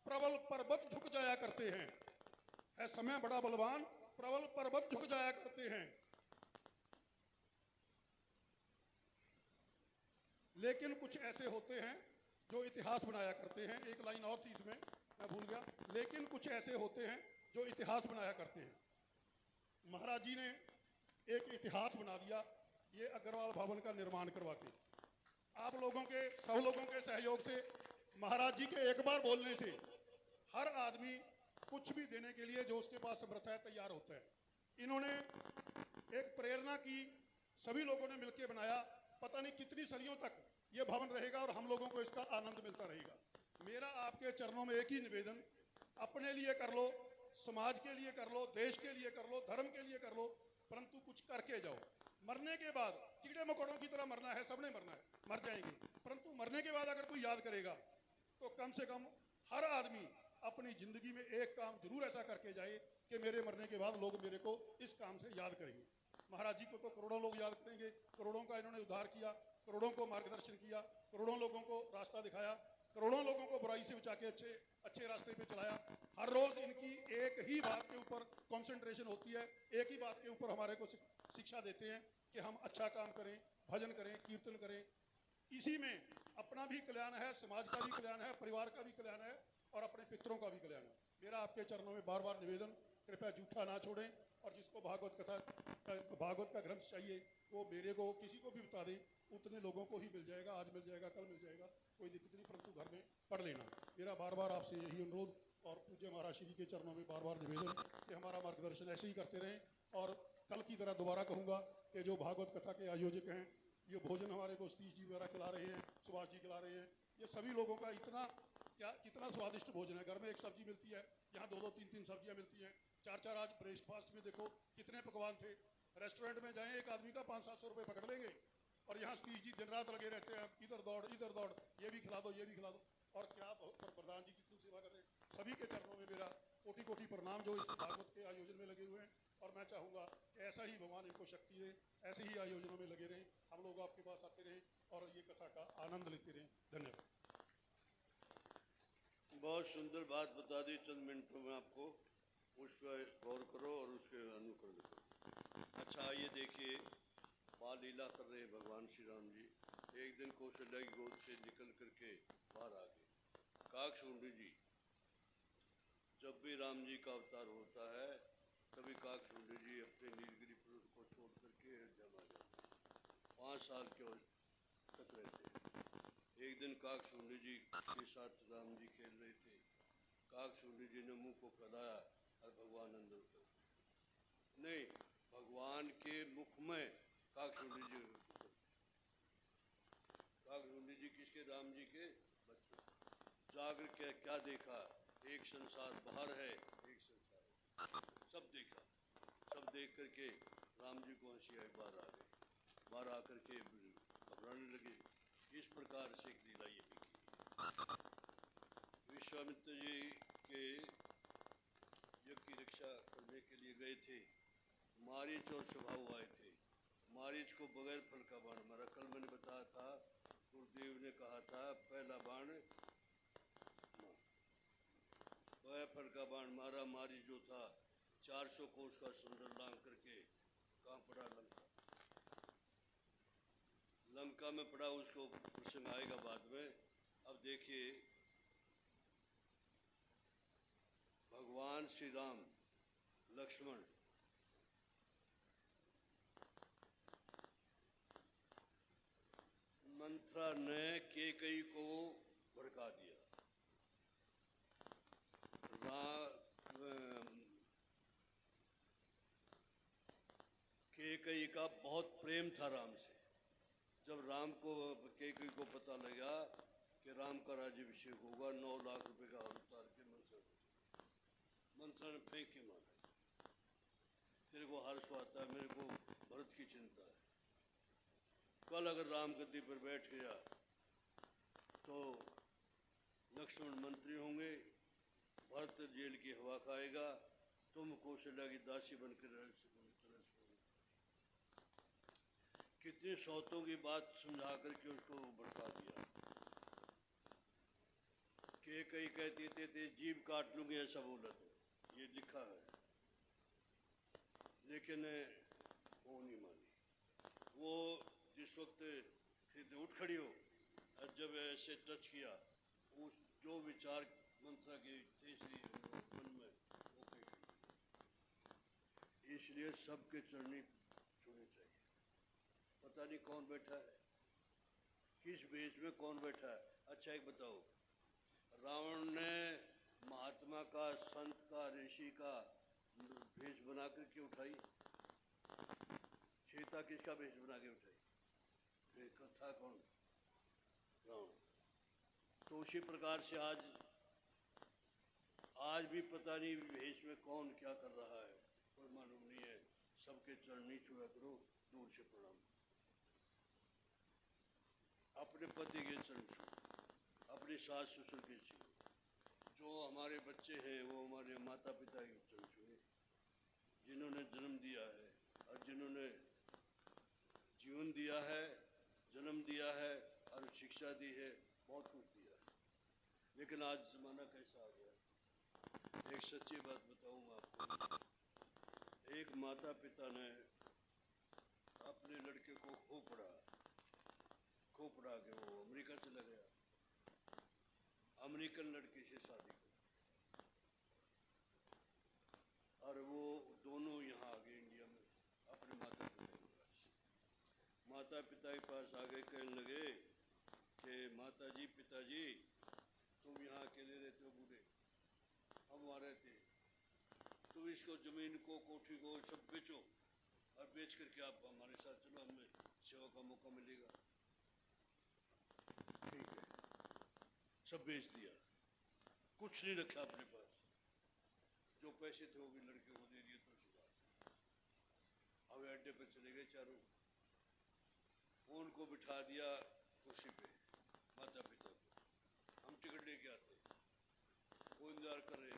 प्रबल पर्वत झुक जाया करते हैं। है समय बड़ा बलवान, प्रबल पर्वत झुक जाया करते हैं। लेकिन कुछ ऐसे होते हैं जो इतिहास बनाया करते हैं। एक लाइन और थी इसमें, मैं भूल गया। लेकिन कुछ ऐसे होते हैं जो इतिहास बनाया करते हैं। महाराज जी ने एक इतिहास बना दिया ये अग्रवाल भवन का निर्माण करवा के। आप लोगों के, सब लोगों के सहयोग से, महाराज जी के एक बार बोलने से हर आदमी कुछ भी देने के लिए जो उसके पास समर्थ है तैयार होता है। इन्होंने एक प्रेरणा की, सभी लोगों ने मिलकर बनाया। पता नहीं कितनी सदियों तक ये भवन रहेगा और हम लोगों को इसका आनंद मिलता रहेगा। मेरा आपके चरणों में एक ही निवेदन, अपने लिए कर लो, समाज के लिए कर लो, देश के लिए कर लो, धर्म के लिए कर लो, परंतु कुछ करके जाओ। मरने के बाद कीड़े मकोड़ों की तरह मरना है, सबने मरना है, मर जाएंगे, परंतु मरने के बाद अगर कोई याद करेगा तो कम से कम हर आदमी अपनी जिंदगी में एक काम जरूर ऐसा करके जाए कि मेरे मरने के बाद लोग मेरे को इस काम से याद करेंगे। महाराज जी को तो करोड़ों लोग याद करेंगे, करोड़ों का इन्होंने उद्धार किया, करोड़ों को मार्गदर्शन किया, करोड़ों लोगों को रास्ता दिखाया, करोड़ों लोगों को बुराई से बचा के अच्छे रास्ते पे चलाया। हर रोज इनकी एक ही बात के ऊपर कंसंट्रेशन होती है, एक ही बात के ऊपर हमारे को शिक्षा देते हैं कि हम अच्छा काम करें, भजन करें, कीर्तन करें। इसी में अपना भी कल्याण है, समाज का भी कल्याण है, परिवार का भी कल्याण है और अपने पितरों का भी कल्याण है। मेरा आपके चरणों में बार बार निवेदन, कृपया जूठा ना छोड़ें और जिसको भागवत का ग्रंथ चाहिए वो मेरे को किसी को भी बता दें, उतने लोगों को ही मिल जाएगा, आज मिल जाएगा, कल मिल जाएगा, कोई दिक्कत नहीं, परंतु घर में पढ़ लेना। मेरा बार बार आपसे यही अनुरोध और पूज्य महाराज श्री के चरणों में बार बार निवेदन कि हमारा मार्गदर्शन ऐसे ही करते रहें। और कल की तरह दोबारा कहूँगा कि जो भागवत कथा के आयोजक हैं, ये भोजन हमारे को सतीश जी वगैरह खिला रहे हैं, सुभाष जी खिला रहे हैं, ये सभी लोगों का कितना स्वादिष्ट भोजन है। घर में एक सब्जी मिलती है, यहाँ 2-2, 3-3 सब्जियाँ मिलती हैं, 4-4 आज ब्रेकफास्ट में देखो कितने पकवान थे। रेस्टोरेंट में जाएं, एक आदमी का 500-700 रुपये पकड़ लेंगे और यहाँ सतीश जी दिन रात लगे रहते हैं, इधर दौड़, ये भी खिला दो, ये भी खिला दो। और क्या प्रधान जी कितनी सेवा कर रहे हैं। सभी के चरणों में मेरा कोटि कोटि प्रणाम जो इस भागवत के आयोजन में लगे हुए हैं। और मैं चाहूँगा कि ऐसा ही भगवान इनको शक्ति दे, ऐसे ही आयोजनों में लगे रहें, हम लोग आपके पास आते रहें और ये कथा का आनंद लेते रहें। धन्यवाद। बहुत सुंदर बात बता दी चंद मिनटों में आपको, उस पर गौर करो और उसके अनुकरण करो। अच्छा, ये देखिए, बाल लीला कर रहे हैं भगवान श्री राम जी। एक दिन कौशल्या की गोद से निकल करके बाहर आ गए। काकशुंडी जी, जब भी राम जी का अवतार होता है तभी काकशुंडी जी अपने नीलगिरी पर्वत को छोड़ करके अयोध्या में आ जाते हैं। 5 साल के तक रहते हैं। एक दिन काकशुंडी जी के साथ राम जी खेल रहे थे। काकशुंडी जी ने मुंह को फैलाया और भगवान अंदर उतर गए। नहीं, भगवान के मुख में काकशुंडी जी किसके? राम जी के बच्चे। जागर के क्या देखा? एक संसार बाहर है, एक संसार सब देखा। सब देख करके राम जी को हंसी आई, बाहर आ गए। बाहर आकर के घबराने लगे। इस प्रकार से एक लीला ये भी की। विश्वामित्र जी के यज्ञ की रक्षा करने के लिए गए थे। मारीच और स्वभाव आए थे। मारीच को बगैर फल का बाण मारा। कल मैंने बताया था, गुरुदेव ने कहा था पहला बाण बगैर फल का बाण मारा। मारीच जो था 400 कोस का सुंदर लांग करके कहाँ पड़ा? लंका में पड़ा। उसको प्रसंग आएगा बाद में। अब देखिए, भगवान श्री राम, लक्ष्मण, मंथरा ने कैकेयी को भड़का दिया। कैकेयी का बहुत प्रेम था राम से। जब राम को, कैकेयी को पता लगा कि राम का राज्याभिषेक होगा, 9 लाख रुपए का हार उतार के मंथरा ने फेंक के मारा। तेरे को हर्ष आता है, मेरे को भरत की चिंता है। कल अगर राम गद्दी पर बैठ गया तो लक्ष्मण मंत्री होंगे, भरत जेल की हवा खाएगा, तुम कौशल्या की दासी बनकर रह सकोगे। कितनी सौतों की बात समझा करके उसको भड़का दिया। कैकेयी कहती थे जीभ काट लूंगी, ऐसा बोला था, ये लिखा है, लेकिन वो नहीं मानी। वो जिस वक्त फिर उठ खड़ी हो, जब ऐसे टच किया, उस जो विचार मंत्रा के थे श्री मन में, वो इसलिए सबके चरणी छूने चाहिए। पता नहीं कौन बैठा है, किस भेष में कौन बैठा है। अच्छा, एक बताओ, रावण ने महात्मा का, संत का, ऋषि का भेष बना करके उठाई। सीता किसका भेष बना के उठाई? था कौन? रावण। तो उसी प्रकार से आज आज भी पता नहीं भेष में कौन क्या कर रहा है, कोई मालूम नहीं है। सबके चरण नहीं छुआ करो, दूर से प्रणाम करो। अपने पति के चरण छुओ, अपने सास ससुर के छुओ, जो हमारे बच्चे हैं वो हमारे माता पिता के चरण छुए, जिन्होंने जन्म दिया है और जिन्होंने जीवन दिया है, जन्म दिया है और शिक्षा दी है, बहुत कुछ दिया है। लेकिन आज ज़माना कैसा आ गया। एक सच्ची बात बताऊँ मैं आपको, एक माता पिता ने अपने लड़के को खूब पढ़ा के वो अमेरिका चला गया, अमेरिकन लड़के से शादी की, और वो दोनों यहाँ आ गए इंडिया में अपने माता पिता के पास। माता पिता के पास आ गए, कहने लगे कि माता जी पिताजी तुम यहाँ अकेले रहते हो बूढ़े, हम वहाँ रहते हैं, तुम इसको ज़मीन को कोठी को सब बेचो और बेच करके आप हमारे साथ चलो, हमें सेवा का मौका मिलेगा। ठीक है, सब बेच दिया, कुछ नहीं रखा अपने पास, जो पैसे थे वो भी लड़के को दे दिए। तो अब अड्डे पर चले गए चारों, उनको बिठा दिया कुर्सी पे माता पिता को, हम टिकट लेके आते, वो इंतजार कर रहे।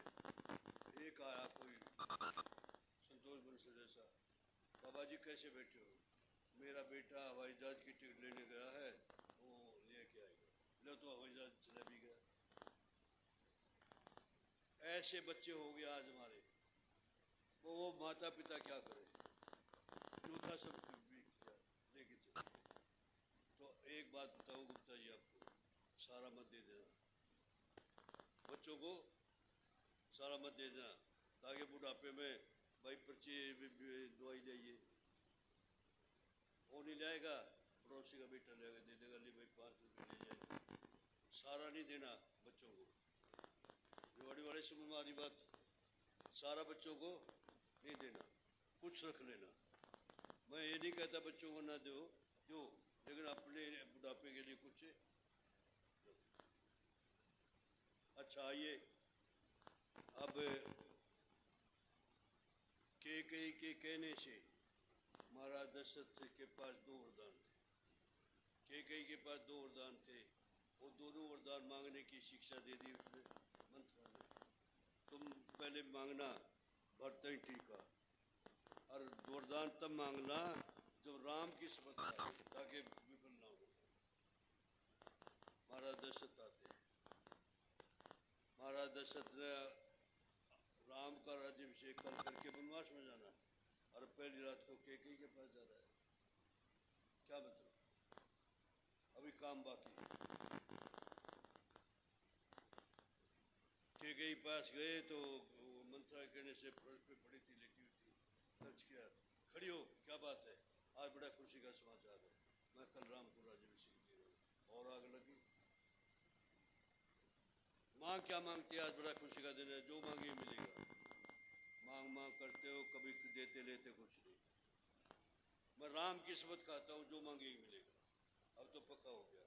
एक आया कोई संतोष बंसल जैसा, बाबा जी कैसे बैठे हो, मेरा बेटा हवाई जहाज की टिकट लेने गया है, वो लेके आएगा। लो तो हवाई जहाज चला भी गया। ऐसे बच्चे हो गए आज हमारे, वो माता पिता क्या करें, जो था सब किया लेके चले। तो एक बात बताओ गुप्ता जी आपको, सारा मत दे देना बच्चों को, सारा मत दे देना, ताकि बुढ़ापे में भाई पर्ची दवाई जाइए, वो नहीं लाएगा, पड़ोसी का बेटा लेगा, दे देगा, ले भाई 5 रुपये ले जाएगा। सारा नहीं देना बच्चों को, ये बड़ी बड़े समझ में आ रही बात। सारा बच्चों को नहीं देना, कुछ रख लेना। मैं ये नहीं कहता बच्चों को ना दो, लेकिन अपने बुढ़ापे के लिए कुछ। अच्छा आइए, अब कैकेयी के कहने से महाराज दशरथ के पास 2 वरदान थे। कैकेयी के पास 2 वरदान थे, वो दोनों वरदान मांगने की शिक्षा दे दी उसने मंत्र में। तुम पहले मांगना भरतई टीका, और वरदान तब मांगना जब राम की शपथ खाए, ताकि विफल ना हो। महाराज दशरथ आते, महाराज दशरथ ने राम का राज्याभिषेक कर करके वनवास में जाना है, और पहली रात को कैकेयी के पास जा रहा है। क्या मतलब, अभी काम बाकी। कैकेयी पास गए तो मंत्रणा करने से फर्श पे पड़ी थी, लेटी हुई थी, नच गया, खड़ी हो, क्या बात है, आज बड़ा खुशी का समाचार है, मैं कल राम को राज्याभिषेक दे रहा हूँ। और आग लगी, माँ क्या मांगती है, आज बड़ा खुशी का दिन है, जो मांगे मिलेगा। मांग मांग करते हो, कभी देते लेते कुछ नहीं। मैं राम की शपथ खाता हूँ, जो मांगे ही मिलेगा। अब तो पक्का हो गया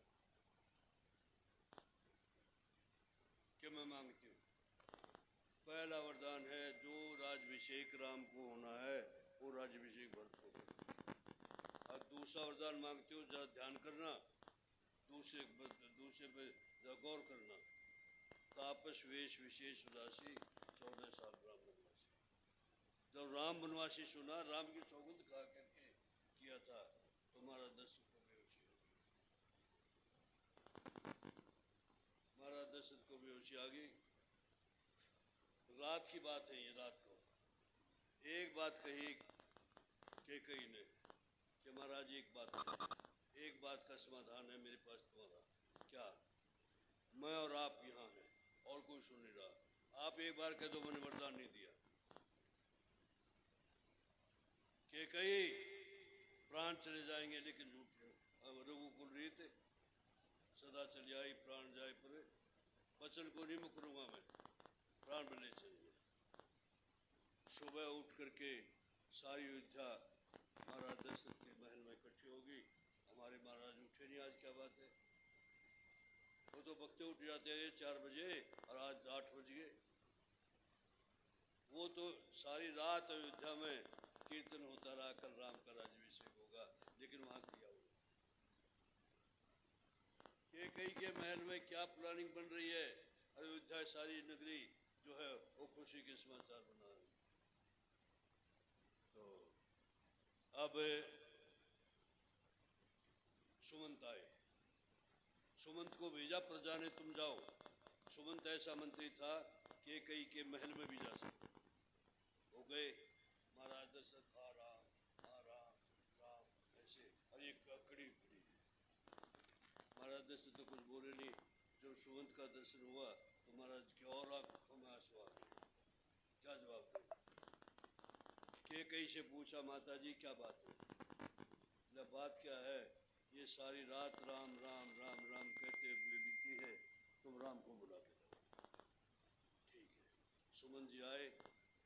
कि मैं मांगती हूँ। पहला वरदान है, जो राज्याभिषेक राम को होना है वो राज्याभिषेक भरत को। और दूसरा वरदान मांगती हूँ, जरा ध्यान करना, दूसरे पे गौर करना। तापस वेश विशेष उदासी 14 साल राम वनवासी। जब राम वनवासी सुना, राम की सौगंध खा करके किया था, तुम्हारा 10 को बेहोशी हो गई। महाराज दशरथ को बेहोशी आ गई। रात की बात है ये, रात को एक बात कही कैकेयी ने कि महाराज एक बात का समाधान है मेरे पास तुम्हारा। क्या? मैं और आप यहाँ हैं और कोई सुन नहीं रहा, आप एक बार कह दो मैंने वरदान नहीं दिया। कैकेयी प्राण चले जाएंगे लेकिन झूठ रघुकुल रीत सदा चली आई, प्राण जाए पर वचन को नहीं मुकरूंगा मैं, प्राण भले चलिए। सुबह उठ करके सारी अयोध्या महाराज दशरथ के महल में इकट्ठी होगी। हमारे महाराज उठे नहीं, आज क्या बात है, वो तो वक्त उठ जाते हैं 4 बजे और आज 8 बज गए। वो तो सारी रात अयोध्या में कीर्तन होता रहा, कल राम का राज्याभिषेक होगा, लेकिन वहां किया हुआ कैकेयी के महल में क्या प्लानिंग बन रही है। अयोध्या सारी नगरी जो है वो खुशी के समाचार बना रही। तो अब सुमंत आए, सुमंत को भेजा प्रजा ने, तुम जाओ। सुमंत ऐसा मंत्री था कि कैकेयी के महल में भी जा सकता था। हो गए, महाराज दशरथ राम राम ऐसे, और ये कड़ी खड़ी। महाराज दशरथ तो कुछ बोले नहीं। जब सुमंत का दर्शन हुआ तो महाराज की और आंखों में आंसू आ गए। क्या जवाब दे? कैकेयी से पूछा, माता जी क्या बात है? बात क्या है? ये सारी रात राम राम राम राम कहते हुए बीती है, तुम राम को बुला के लाओ। ठीक है। सुमन जी आए,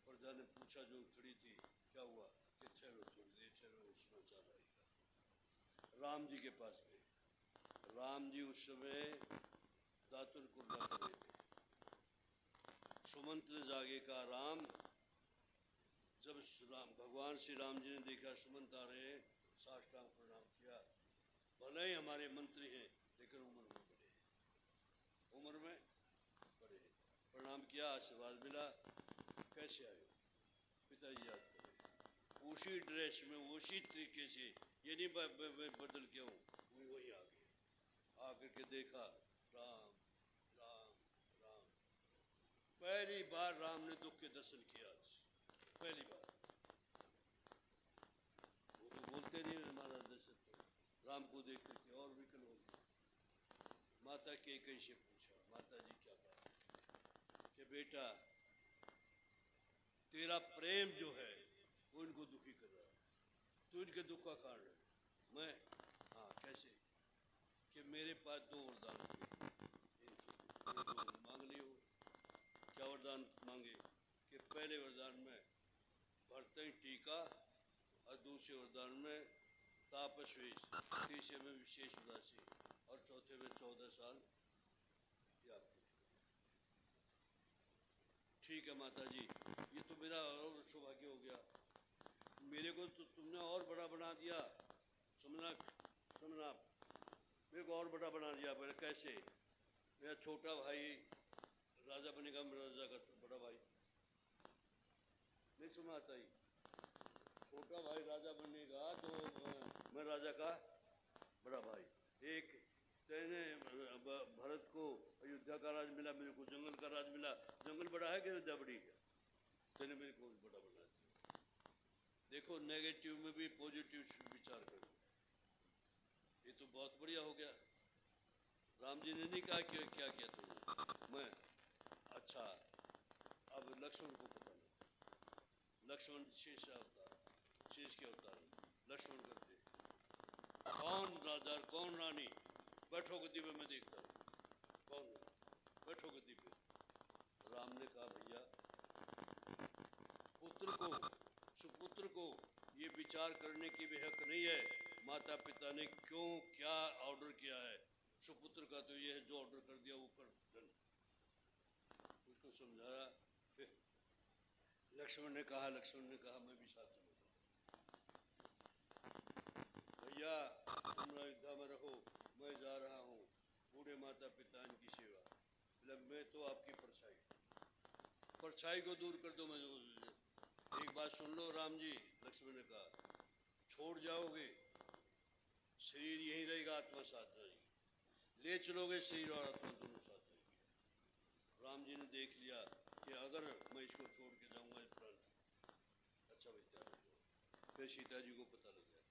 प्रजा ने पूछा जो खड़ी थी, क्या हुआ? कि ठहरो थोड़ी देर, ठहरो, समाचार आएगा। राम जी के पास गए। राम जी उस समय दातुन कुर्बा कर रहे थे। सुमंत ने जागे कहा, राम। जब भगवान श्री राम जी ने देखा सुमंत आ रहे हैं, साष्टांग प्रणाम किया। भले ही हमारे मंत्री हैं, लेकिन उम्र में बड़े हैं, उम्र में बड़े हैं। प्रणाम किया, आशीर्वाद मिला। कैसे आए? पिताजी याद करें, उसी ड्रेस में, उसी तरीके से, ये नहीं बदल के हूँ, वही आ गए। आकर के देखा, राम राम राम। पहली बार राम ने दुख के दर्शन किया, पहली बार। वो तो बोलते नहीं महाराज दशरथ, राम को देख करके और विकल हो गए। माता कैकेयी से पूछा, माता जी क्या बात है? कि बेटा तेरा प्रेम जो है वो इनको दुखी कर रहा है, तू इनके दुख का कारण है। मैं? हाँ, कैसे? कि मेरे पास दो वरदान मांग लियो। क्या वरदान मांगे? कि पहले वरदान में भरतई टीका, और दूसरे वरदान में तापस वेश, तीसरे में विशेष उदासी, और चौथे में 14 साल। ठीक है माता जी, ये तो मेरा और सौभाग्य हो गया। मेरे को तो तुमने और बड़ा बना दिया। सुनना सुनना, मेरे को और बड़ा बना दिया। मेरा कैसे? मेरा छोटा भाई राजा बनेगा, मेरा राजा का बड़ा भाई। नहीं सुनाता ही, छोटा भाई राजा बनेगा तो मैं राजा का बड़ा भाई। एक तेने भरत को अयोध्या का राज मिला, मेरे को जंगल का राज मिला। जंगल बड़ा है कि अयोध्या बड़ी है? तेने मेरे को बड़ा बना दिया। देखो, नेगेटिव में भी पॉजिटिव विचार करो, ये तो बहुत बढ़िया हो गया। राम जी ने नहीं कहा कि क्या किया तुमने, मैं। अच्छा, अब लक्ष्मण को पता नहीं। लक्ष्मण शेष अवतार, शेष के अवतार लक्ष्मण करते। कौन राजा कौन रानी? बैठो गद्दी पे, मैं देखता हूँ कौन है, बैठो गद्दी पे। राम ने कहा, भैया पुत्र को, सुपुत्र को ये विचार करने की भी हक नहीं है माता पिता ने क्यों क्या ऑर्डर किया है। सुपुत्र का तो ये है, जो ऑर्डर कर दिया वो कर। उसको समझाया। फिर लक्ष्मण ने कहा, मैं भी साथ चलूंगा। भैया तुम अयोध्या में रहो, मैं जा रहा हूँ बूढ़े माता पिता इनकी सेवा। मतलब मैं तो आपकी परछाई को दूर कर दो। मैं एक बात सुन लो राम जी, लक्ष्मण ने कहा, छोड़ जाओगे शरीर यहीं रहेगा, आत्मा साथ रहेगी। ले चलोगे शरीर और आत्मा दोनों साथ रहेगी। राम जी ने देख लिया कि अगर मैं इसको छोड़ के जाऊंगा प्राण, अच्छा भाई तैयार हो जाओ। फिर सीता जी को पता लग गया।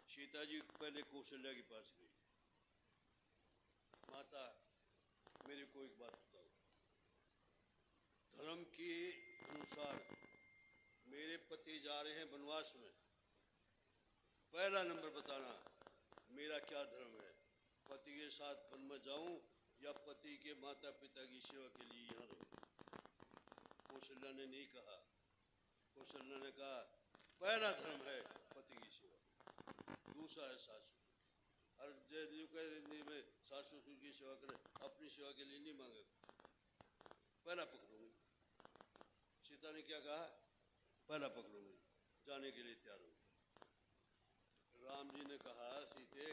सीता जी पहले कौशल्या के पास गई। माता मेरे को एक बात बताओ, धर्म के अनुसार मेरे पति जा रहे हैं वनवास में, पहला नंबर बताना मेरा क्या धर्म है। पति के साथ वन में जाऊं या पति के माता पिता की सेवा के लिए यहाँ रहूं? कौशल्या ने नहीं कहा। कौशल्या ने कहा, पहला धर्म है पति की सेवा, दूसरा है सास ससुर। और जो कह मैं सास ससुर की सेवा करे, अपनी सेवा के लिए नहीं मांगे, पहला पकड़ूंगी। सीता ने क्या कहा, पहला पकड़ूंगी, जाने के लिए तैयार हो। राम जी ने कहा, सीते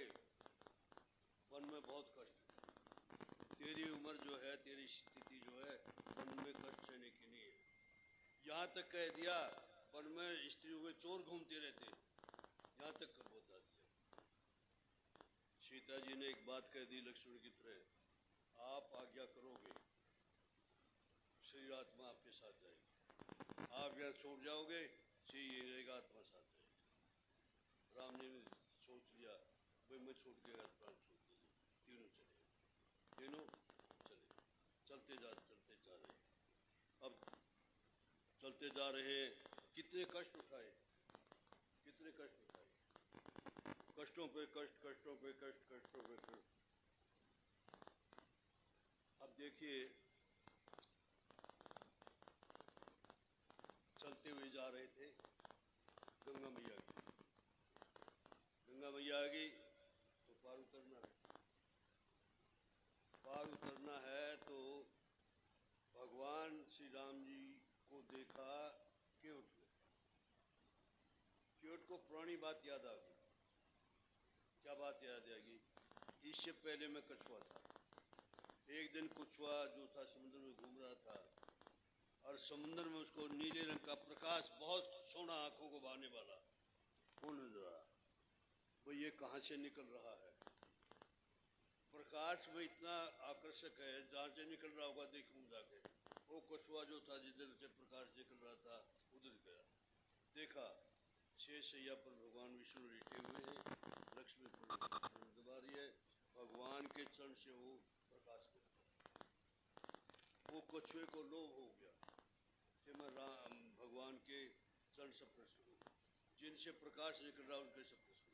वन में बहुत कष्ट है, तेरी उम्र जो है, तेरी स्थिति जो है, वन में कष्ट सहने की नहीं है। यहाँ तक कह दिया वन में स्त्रियों के चोर घूमते रहते, यहाँ तक बता दिया। सीता जी ने एक बात कह दी लक्ष्मण की तरह, आप आज्ञा करोगे श्री आत्मा आपके साथ जाएगी, आप यहाँ छोड़ जाओगे श्री ये रहेगा, आत्मा साथ जाएगी। राम जी ने सोच लिया भाई मैं छोड़ के प्राण छोड़ दूंगा, तीनों चले, तीनों चले, चलते जा रहे। अब चलते जा रहे, कितने कष्ट उठाए, कितने कष्ट उठाए, कष्टों पे कष्ट, कष्टों पे कष्ट, कष्टों पे कष्ट। अब देखिए चलते हुए जा रहे थे, गंगा मैया की, गंगा मैया आ गई तो पार उतरना है, पार उतरना है। तो भगवान श्री राम जी को देखा केवट ने, केवट को पुरानी बात याद आ गई। क्या बात याद आ गई, इससे पहले मैं कछुआ था, एक दिन कछुआ जो था समुद्र में घूम रहा था और समुद्र में उसको नीले रंग का प्रकाश, बहुत सोना आंखों को भाने वाला, वो नजर आया। वो ये कहाँ से निकल रहा है, प्रकाश में इतना आकर्षक है, जहाँ से निकल रहा होगा देखूं जाके। वो कछुआ जो था जिधर से प्रकाश निकल रहा था उधर गया, देखा शेषैया पर भगवान विष्णु लेटे हुए हैं, लक्ष्मी दबा रही है, भगवान के चरण से वो प्रकाश मिल गया। वो कछुए को लोभ हो गया कि मैं राम भगवान के चरण से प्रसन्न हूँ, जिनसे प्रकाश निकल रहा उनके से प्रसन्न हूँ।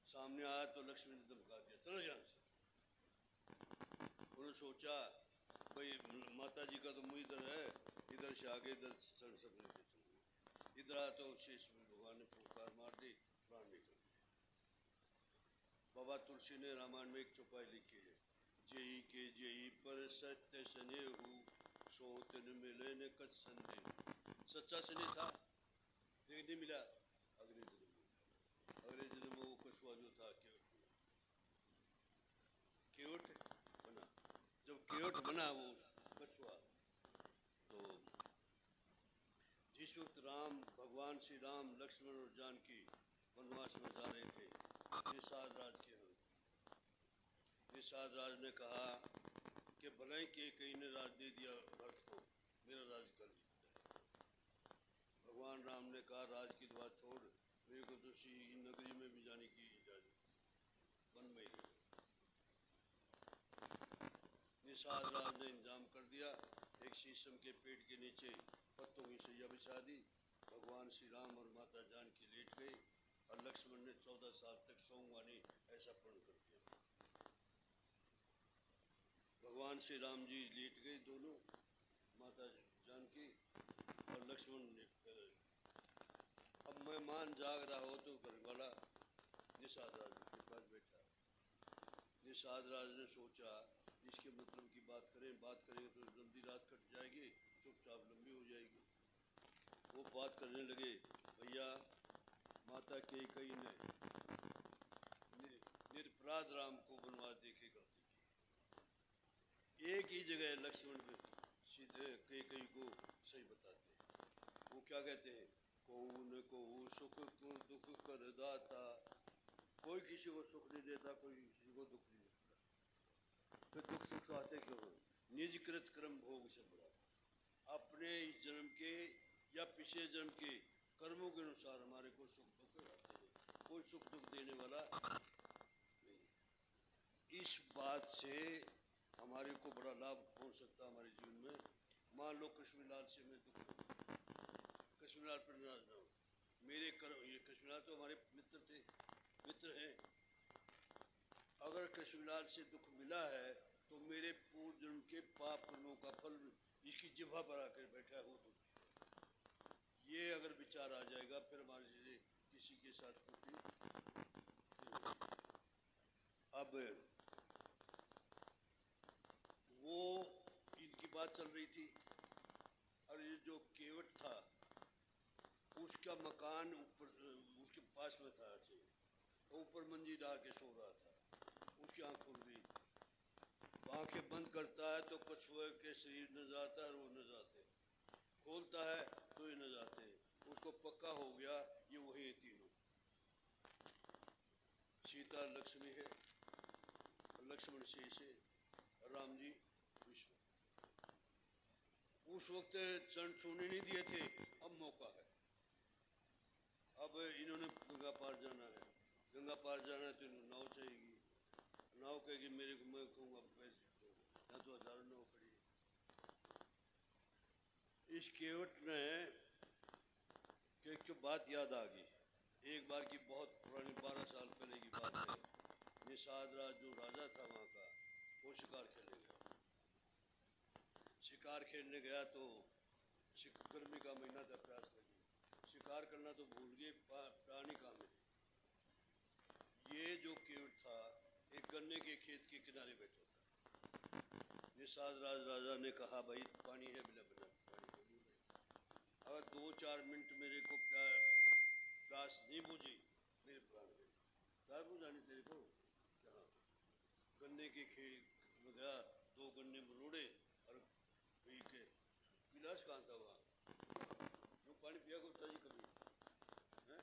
सामने आया तो लक्ष्मी ने धमका दिया, चलो यहाँ से। उन्होंने सोचा भाई माता जी का तो मुँह इधर है, इधर से आगे इधर चरण से लेके चलूँगा, इधर आया तो शेष में भगवान ने फुफकार मार दी, प्राण निकल गए। बाबा तुलसी ने रामायण में एक चौपाई लिखी है, जेई के जेई पर सत्य स्नेहु, सो तिन मिले न कछ संदेह। सच्चा स्नेह था लेकिन नहीं मिला, अगले जन्म में, अगले जन्म में वो कछुआ जो था केवट बना। जब केवट बना वो कछुआ, तो जिस वक्त राम भगवान श्री राम लक्ष्मण और जानकी वनवास में जा रहे थे, निषाद राज के हम, निषाद राज ने कहा कि भलाई के कहीं ने राज दे दिया भरत को, मेरा राज कर दिया। भगवान राम ने कहा राज की बात छोड़, मेरे को तो सी नगरी में भी जाने की इजाजत, वन में ही। निषाद राज ने इंतजाम कर दिया, एक शीशम के पेड़ के नीचे पत्तों की सैया बिछा दी, भगवान श्री राम और माता जानकी लेट गए और लक्ष्मण ने 14 साल तक सोऊंगा नहीं ऐसा प्रण कर दिया। भगवान श्री राम जी लेट गए दोनों, माता जानकी और लक्ष्मण ने। अब मेहमान जाग रहा हो तो घर वाला निषाद राज के पास बैठा। निषाद राज ने सोचा इसके मतलब की बात करेंगे तो जल्दी रात कट जाएगी, चुपचाप लंबी हो जाएगी। वो बात करने लगे, भैया माता कैकेयी ने निरपराध राम को वनवास देके गलती की। एक ही जगह लक्ष्मण सीधे कैकेयी को सही बताते हैं। वो क्या कहते हैं, कहू न कहू सुख को दुख कर दाता, कोई किसी को सुख नहीं देता, कोई किसी को दुख नहीं देता। फिर दुख सुख आते क्यों हैं, निज कृत कर्म भोग से बुरा, अपने इस जन्म के या पिछले जन्म के कर्मों के अनुसार हमारे को सुख दुख आते हैं, कोई सुख दुख देने वाला नहीं। इस बात से हमारे को बड़ा लाभ पहुंच सकता है हमारे जीवन में। मान लो कश्मीरलाल से मैं दुख, कश्मीरलाल पर नाराज ना हो, मेरे कर्म, ये कश्मीरलाल तो हमारे मित्र थे, मित्र हैं, अगर कश्मीरलाल से दुख मिला है तो मेरे पूर्व जन्म के पाप कर्मों का फल इसकी जिह्वा पर आकर बैठा हो दुख, ये अगर विचार आ जाएगा फिर हमारे लिए किसी के साथ कुछ। अब वो इनकी बात चल रही थी और ये जो उसका मकान ऊपर उसके पास में था ऐसे, ऊपर मंजी डाल के सो रहा था। उसकी आँख खुल गई, आंखें बंद करता है तो कछुए के शरीर नजर आता है और वो नजर आते हैं, खोलता है तो ये नजर आते हैं। उसको पक्का हो गया ये वही है तीनों, सीता लक्ष्मी है, लक्ष्मण शेष है, राम जी विष्णु। उस वक्त चरण छूने नहीं दिए थे, अब मौका है। अब इन्होंने गंगा पार जाना है, गंगा पार जाना है तो इन्होंने नाव चाहिए। नाव कहेगी मेरे को, मैं कहूँगा यहाँ तो हजारों नाव खड़ी है। इस केवट ने एक बात याद आ गई, एक बार की बहुत पुरानी 12 साल पहले की बात है। निषाद राज जो राजा था वहाँ का, वो शिकार खेलने गया। शिकार खेलने गया तो गर्मी का महीना था, प्यास लगी, शिकार करना तो भूल गए, प्राणी कहाँ मिले। ये जो केवट था एक गन्ने के खेत के किनारे बैठा था। निषाद राजा ने कहा भाई पानी है, बिना बिना पानी अगर 2-4 मिनट मेरे को प्यास नहीं बुझी, मेरे प्राण गए। प्यास बुझानी तेरे को क्या? गन्ने के खेत में गया, 2 गन्ने मरोड़े और पी के, गिलास कहाँ था वहाँ, जो पानी पिया करता जी कभी है,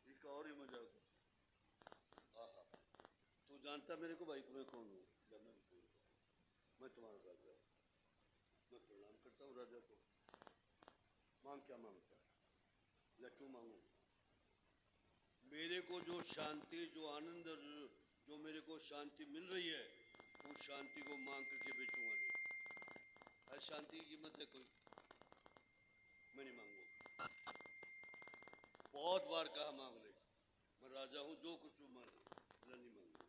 इसका और ही मजा कुछ। आहा, तू जानता मेरे को भाई को मैं कौन हूँ? मैं तुम्हारा राजा हूँ, मैं प्रणाम करता हूँ राजा को। मांग क्या मांगता है? लट्टू मांगू? मेरे को जो शांति, जो आनंद, जो मेरे को शांति मिल रही है, उस शांति को मांग करके बेचूंगा नहीं। आज शांति की कीमत है कोई? मैं नहीं मांगूंगा। बहुत बार कहा मांग ले, मैं राजा हूँ, जो कुछ मांग नहीं मांगूंगा।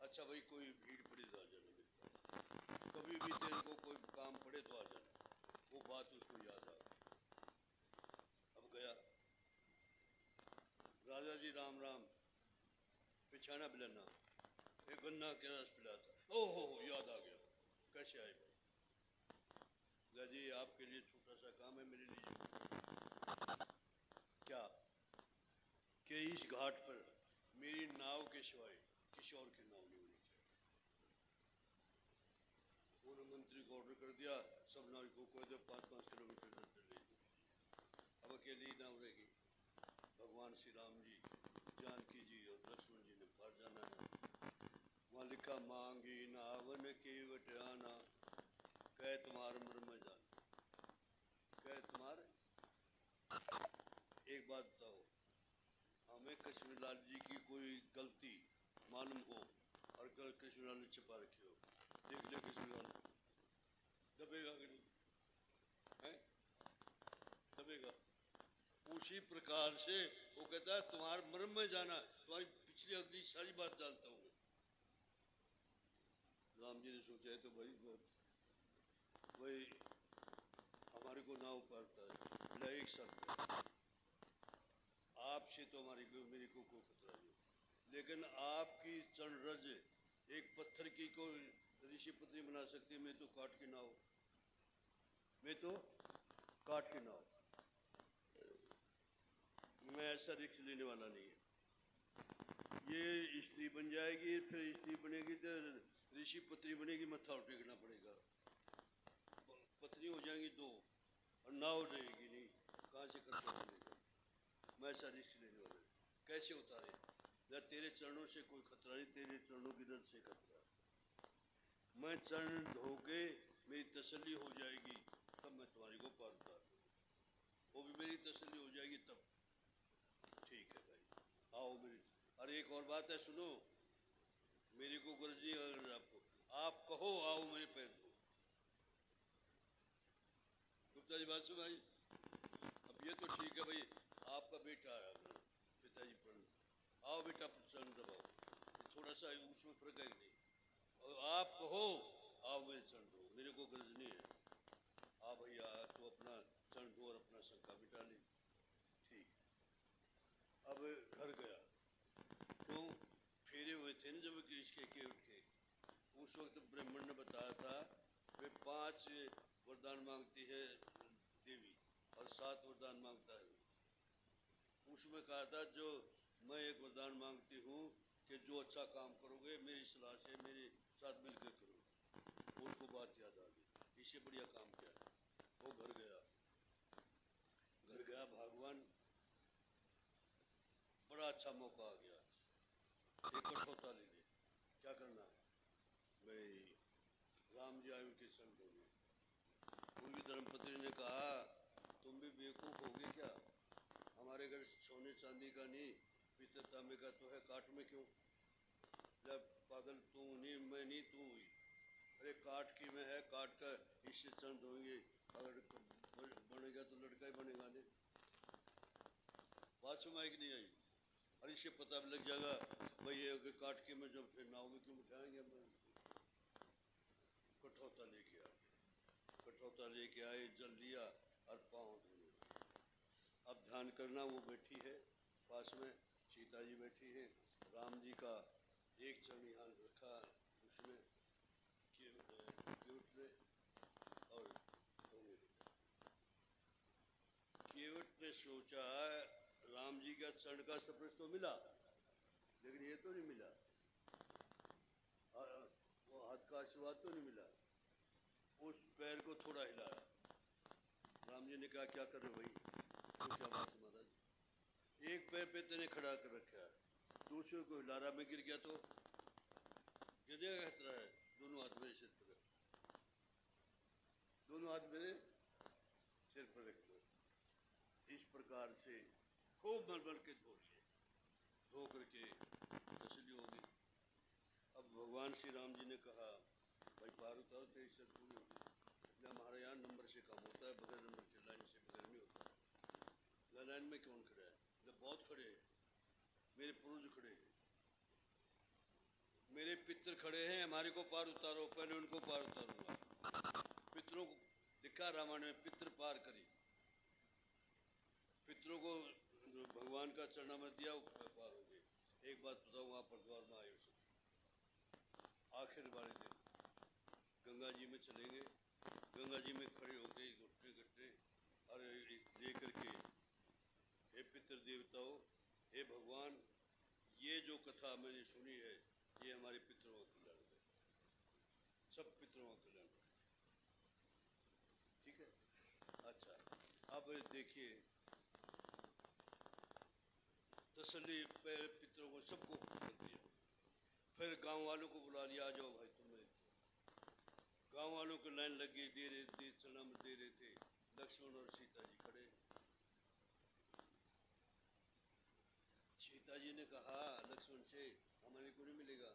अच्छा भाई कोई भीड़ पड़ी तो आ जाना मेरे पास, कभी भी तेरे को कोई काम पड़े तो आ जाना। वो बात उसको याद आ गई। अब गया राजा जी, राम राम, पिछाना बिलना, एक गन्ना के रस पिला था। ओहो याद आ गया, कैसे आए भाई? जी आपके लिए छोटा सा काम है, मेरे लिए। क्या? कि इस घाट पर मेरी नाव के सिवाय किसी और की नाव नहीं होनी चाहिए। उन्होंने मंत्री को ऑर्डर कर दिया, सब नाविकों को 5-5 किलोमीटर तक चले जाइए। अब अकेली नाव रहेगी। भगवान श्री राम जी, जानकी जी और लक्ष्मण जी ने पार जाना है। वहाँ लिखा मांगी नावन केवट आना, कह तुम्हार मर्म जान, कह तुम्हारे। एक बात बताओ, हमें कृष्णलाल जी की कोई गलती मालूम हो और कृष्णलाल ने छिपा रखी हो, देख ले कृष्णलाल दबेगा कि नहीं? है दबेगा। उसी प्रकार से वो कहता है तुम्हारे मर्म में जाना, तुम्हारी पिछली अगली सारी बात जानता हूँ। राम जी ने सोचा है तो भाई हमारे को ना उपारता है, एक शर्त है, आपसे तो मेरे को कोई खतरा नहीं, लेकिन आपकी चरणरज एक पत्थर की को ऋषि पत्नी बना सकती है, मैं तो काट के नाव, मैं तो काट के नाव, मैं ऐसा रिस्क लेने वाला नहीं है। ये स्त्री बन जाएगी, फिर स्त्री बनेगी तो ऋषि पत्नी बनेगी, मत्था उठेना पड़ेगा, पत्नी हो जाएंगी 2 और नाव रहेगी नहीं, कहाँ से खतरा मिलेगा? मैं ऐसा रिस्क लेने वाला नहीं। कैसे उतारे? या तेरे चरणों से कोई खतरा नहीं, तेरे चरणों की रज से खतरा है। मैं चरण धो के मेरी तसल्ली हो जाएगी तब मैं तुम्हारी को पार उतार दूंगा, वो भी मेरी तसल्ली हो जाएगी तब। ठीक है भाई आओ मेरी। अरे एक और बात है सुनो, मेरे को गरज नहीं अगर आपको, आप कहो आओ मेरे पैर दो। गुप्ता जी बात सुनाई। अब ये तो ठीक है भाई, आपका बेटा आया पिताजी पर, आओ बेटा चरण दबाओ, थोड़ा सा उसमें फर्क है नहीं। और आप कहो आओ मेरे चरण दो, मेरे को गरज नहीं है। हाँ भैया तो अपना चरण दो और अपना शंका मिटा ली। ठीक है, अब घर गया, क्यों फेरे हुए थे ना जब इसके केवट के, उस वक्त ब्राह्मण ने बताया था वे 5 वरदान मांगती है देवी और 7 वरदान मांगता है। उसमें कहा था जो मैं एक वरदान मांगती हूँ कि जो अच्छा काम करोगे मेरी सलाह से मेरे साथ मिलकर करो। उनको बात याद आ गई, इससे बढ़िया काम क्या है। वो घर गया भगवान, बड़ा अच्छा मौका आ गया, एक कठौता ले ले, क्या करना है भाई, राम जी आयु के संग होंगे। उनकी धर्मपत्नी ने कहा तुम भी बेवकूफ होगे क्या, हमारे घर सोने चांदी का नहीं पीतल तांबे का तो है, काट में क्यों, जब पागल तू नहीं मैं नहीं तू हुई, अरे काट की में है, काट का इससे चंद होंगे, अगर बनेगा तो लड़का ही बनेगा नहीं। बात समझ की नहीं आई, और इससे पता भी लग जाएगा भाई ये काट के में जब फिर नाव में क्यों बिठाएंगे हम। कठौता लेके आ गए, कठौता लेके आए, जल लिया और पाँव धोने। अब ध्यान करना, वो बैठी है पास में, सीता जी बैठी है, राम जी का एक चरण यहाँ रखा उसमें केवट ने, और धोने लगा। केवट ने सोचा राम जी का चरण का स्पर्श तो मिला लेकिन ये तो नहीं मिला, वो हाथ का आशीर्वाद तो नहीं मिला। उस पैर को थोड़ा हिलाया, राम जी ने कहा क्या कर रहे हो भाई, तो क्या बात है माता जी, एक पैर पे तेने खड़ा कर रखा है, दूसरे को हिला रहा, में गिर गया तो गिरने का खतरा है, दोनों हाथ मेरे सिर पर रख, दोनों हाथ मेरे सिर पर रख लो। इस प्रकार से खूब मल मल के धो लिए, धो करके तसल्ली हो गई। अब भगवान श्री राम जी ने कहा भाई पार उतारो, तेरी शर्त पूरी होगी। हमारे यहाँ नंबर से काम होता है, बगैर नंबर से लाइन से बगैर नहीं होता। लाइन में कौन खड़ा है, जब बहुत खड़े हैं, मेरे पूर्वज खड़े हैं, मेरे पितर खड़े हैं, हमारे को पार उतारो, पहले उनको पार उतारूंगा। पितरों को लिखा रामायण में, पितर पार करी, पितरों को भगवान का चरणा में दिया, पार हो गए। एक बात बताओ, वहाँ पर द्वार में आए आखिर वाले दिन गंगा जी में चलेंगे, गंगा जी में खड़े हो गए घुटने घुटने और लेकर के, हे पितृ देवताओं, हे भगवान, ये जो कथा मैंने सुनी है ये हमारे पितरों का कल्याण है, सब पितरों का कल्याण है, ठीक है। अच्छा अब देखिए, तसल्ली पितरों को सबको कर दिया, फिर गांव वालों को बुला लिया, आ जाओ भाई तुम्हें। गांव वालों को लाइन लगी, दे रहे थे, चना में दे रहे थे, लक्ष्मण और सीता जी खड़े। सीता जी ने कहा लक्ष्मण से हमारे को नहीं मिलेगा,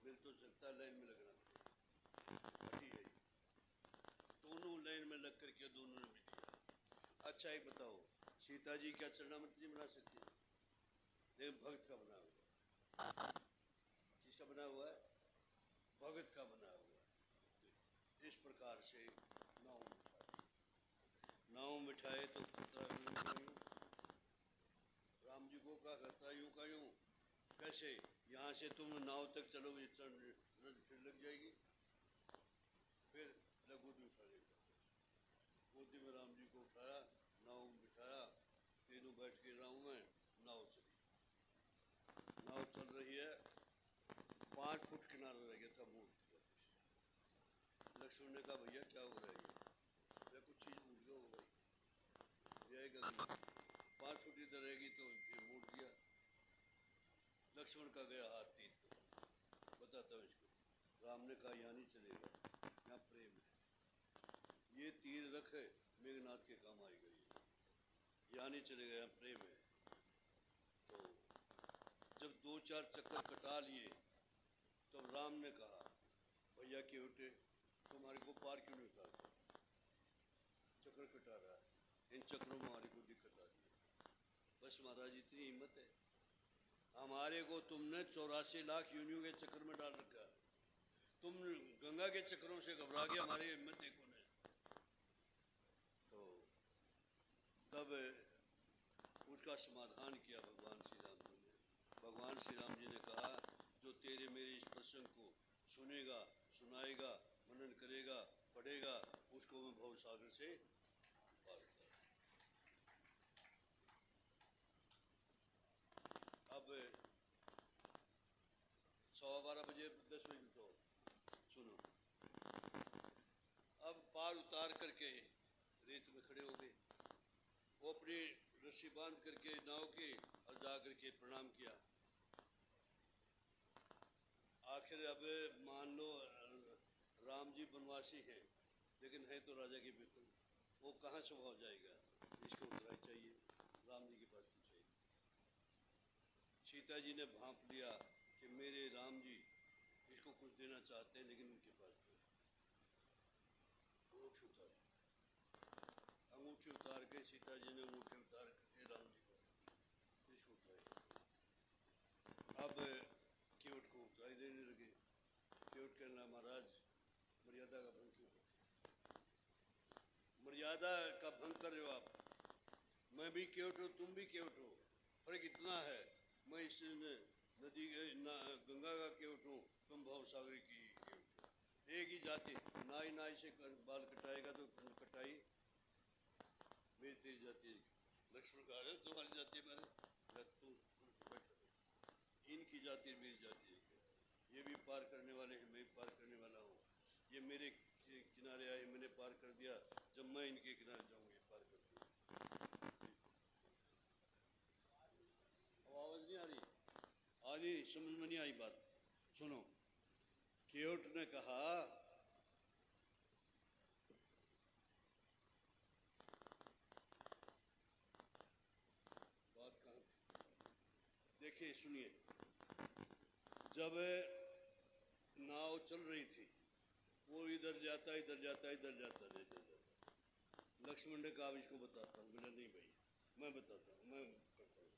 मिल तो सकता, लाइन में लगना है। दोनों लाइन में लग करके दोनों ने मिल लिया। अच्छा एक बताओ, सीता जी क्या चरणामृत नहीं बना सकती, लेकिन भक्त का बना हुआ, किसका बना हुआ है, भगत का बना हुआ है। इस प्रकार से नाव मिठाए तो खतरा यूं, राम जी को का खतरा यूं का यूं, कैसे, यहाँ से तुम नाव तक चलोगे, फिर लग जाएगी, फिर गोदी में उठा लेगा, गोदी में राम जी को उठाया, नाव में बिठाया, तीनों बैठ के नाव में, नाव चली, नाव चल रही है, 5 फुट किनारा रह गया था मूर्ति। लक्ष्मण ने कहा भैया क्या हो रहा है, मैं कुछ चीज भूल गया हो भाई, जाएगा 5 फुट इधर रहेगी तो फिर मोड़ दिया। लक्ष्मण का गया हाथ तीर पर, बताता हूँ इसको। राम ने कहा यहाँ नहीं चलेगा, यहाँ प्रेम है, ये तीर रख मेघनाथ के काम आएगा, ये यहाँ नहीं चलेगा, यहाँ प्रेम है। तो जब 2-4 चक्कर कटा लिए तो राम ने कहा भैया के उठे तुम्हारे को पार क्यों नहीं उतारता, चक्कर कटा रहा है, इन चक्रों में हमारे को दिक्कत आ रही है। बस महाराज इतनी हिम्मत है, हमारे को तुमने 84 लाख योनियों के चक्कर में डाल रखा है, तुम गंगा के चक्रों से घबरा के हमारी हिम्मत देखो ने। तो तब उसका समाधान किया भगवान श्री राम जी ने। भगवान श्री राम जी ने कहा जो तेरे मेरे इस प्रसंग को सुनेगा, सुनाएगा, मनन करेगा, पढ़ेगा, उसको मैं भव सागर से पार करूंगा। उतार करके रेत में खड़े हो गए। वो अपनी रस्सी बांध करके नाव की और जा करके प्रणाम किया। आखिर अब मान लो राम जी वनवासी हैं, लेकिन है तो राजा की बिल्कुल, वो कहाँ से हो जाएगा, इसको उतराई चाहिए, राम जी के पास पूछे। सीता जी ने भांप लिया कि मेरे राम जी इसको कुछ देना चाहते हैं, लेकिन उनके पास अंगूठी उतारी। अंगूठी उतार के सीता जी ने अंगूठी उतार के राम जी को इसको उतराई। अब केवट को उतराई देने लगे। केवट कहना महाराज मर्यादा का भंग क्यों, मर्यादा का भंग कर रहे हो आप। मैं भी केवट हूँ, तुम भी केवट हो, फर्क इतना है, मैं इस नदी गंगा का केवट हूँ, तुम भवसागरी की केवट हो। एक ही जाति, नाई नाई से बाल कटाएगा तो कटाई मेरी तेरी जाति। लक्ष्मण कहा है तुम्हारी जाति मैंने तू बैठ, इनकी जाति मेरी जाति है, ये भी पार करने वाले हैं, मैं भी पार करने वाला हूँ। ये मेरे किनारे आए, मैंने पार कर दिया, जब मैं इनके किनारे जाऊंगी पार कर दूंगा। आवाज नहीं आ रही? आनी समझ में नहीं आई बात? सुनो, केवट ने कहा बात कहाँ थी, देखिए सुनिए। जब नाव चल रही थी, वो इधर जाता इधर जाता इधर जाता इधर जाता। लक्ष्मण ने कहा इसको बताता हूँ। बोला नहीं भाई मैं बताता हूँ, मैं करता हूँ।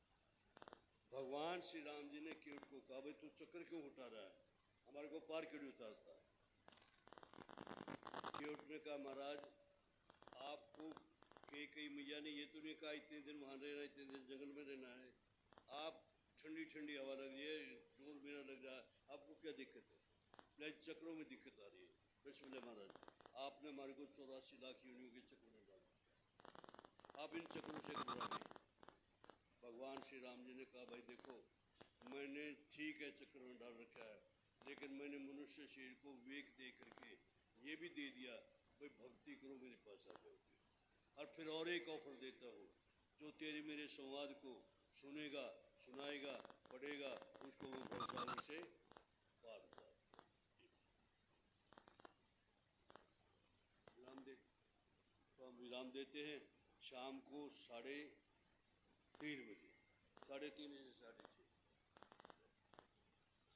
भगवान श्री राम जी ने केवट को कहा भाई तू चक्कर क्यों उठा रहा है, हमारे को पार क्यों नहीं उतारता है। केवट ने कहा महाराज आपको कई मैया ने ये तो नहीं कहा इतने दिन वहाँ रहना, इतने दिन जंगल में रहना है, आप ठंडी ठंडी हवा लग रही है, जोर मेरा लग रहा है, आपको क्या दिक्कत है? नहीं चक्रों में दिक्कत आ रही है। बस बोले महाराज आपने हमारे को 84 लाख योनियों के चक्रों में डाल दिया, आप इन चक्रों से घबरा गए। भगवान श्री राम जी ने कहा भाई देखो मैंने ठीक है चक्र में डाल रखा है, लेकिन मैंने मनुष्य शरीर को विवेक दे करके ये भी दे दिया भाई भक्ति करो मेरे पास आ जाओगे। और फिर और एक ऑफर देता हूँ, जो तेरे मेरे संवाद को सुनेगा सुनाएगा पढ़ेगा उसको मैं भवसागर से पार उतार। विराम दे तो हम विराम देते हैं शाम को 3:30 बजे, 3:30 से 6:30,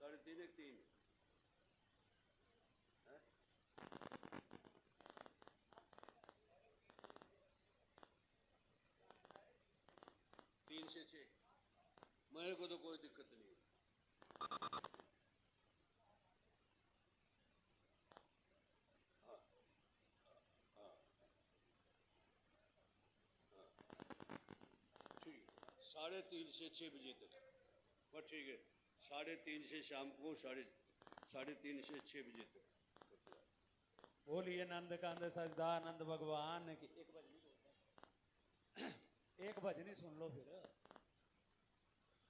3:30 3 है? 3 से 6 मेरे को तो कोई दिक्कत नहीं है। हाँ हाँ हाँ ठीक, 3:30 से 6 बजे तक बस ठीक है। 3:30 से शाम को 3:30 से 6 बजे तक। बोलिए नंद कंद सजदानंद भगवान की। एक भजनी सुन लो फिर।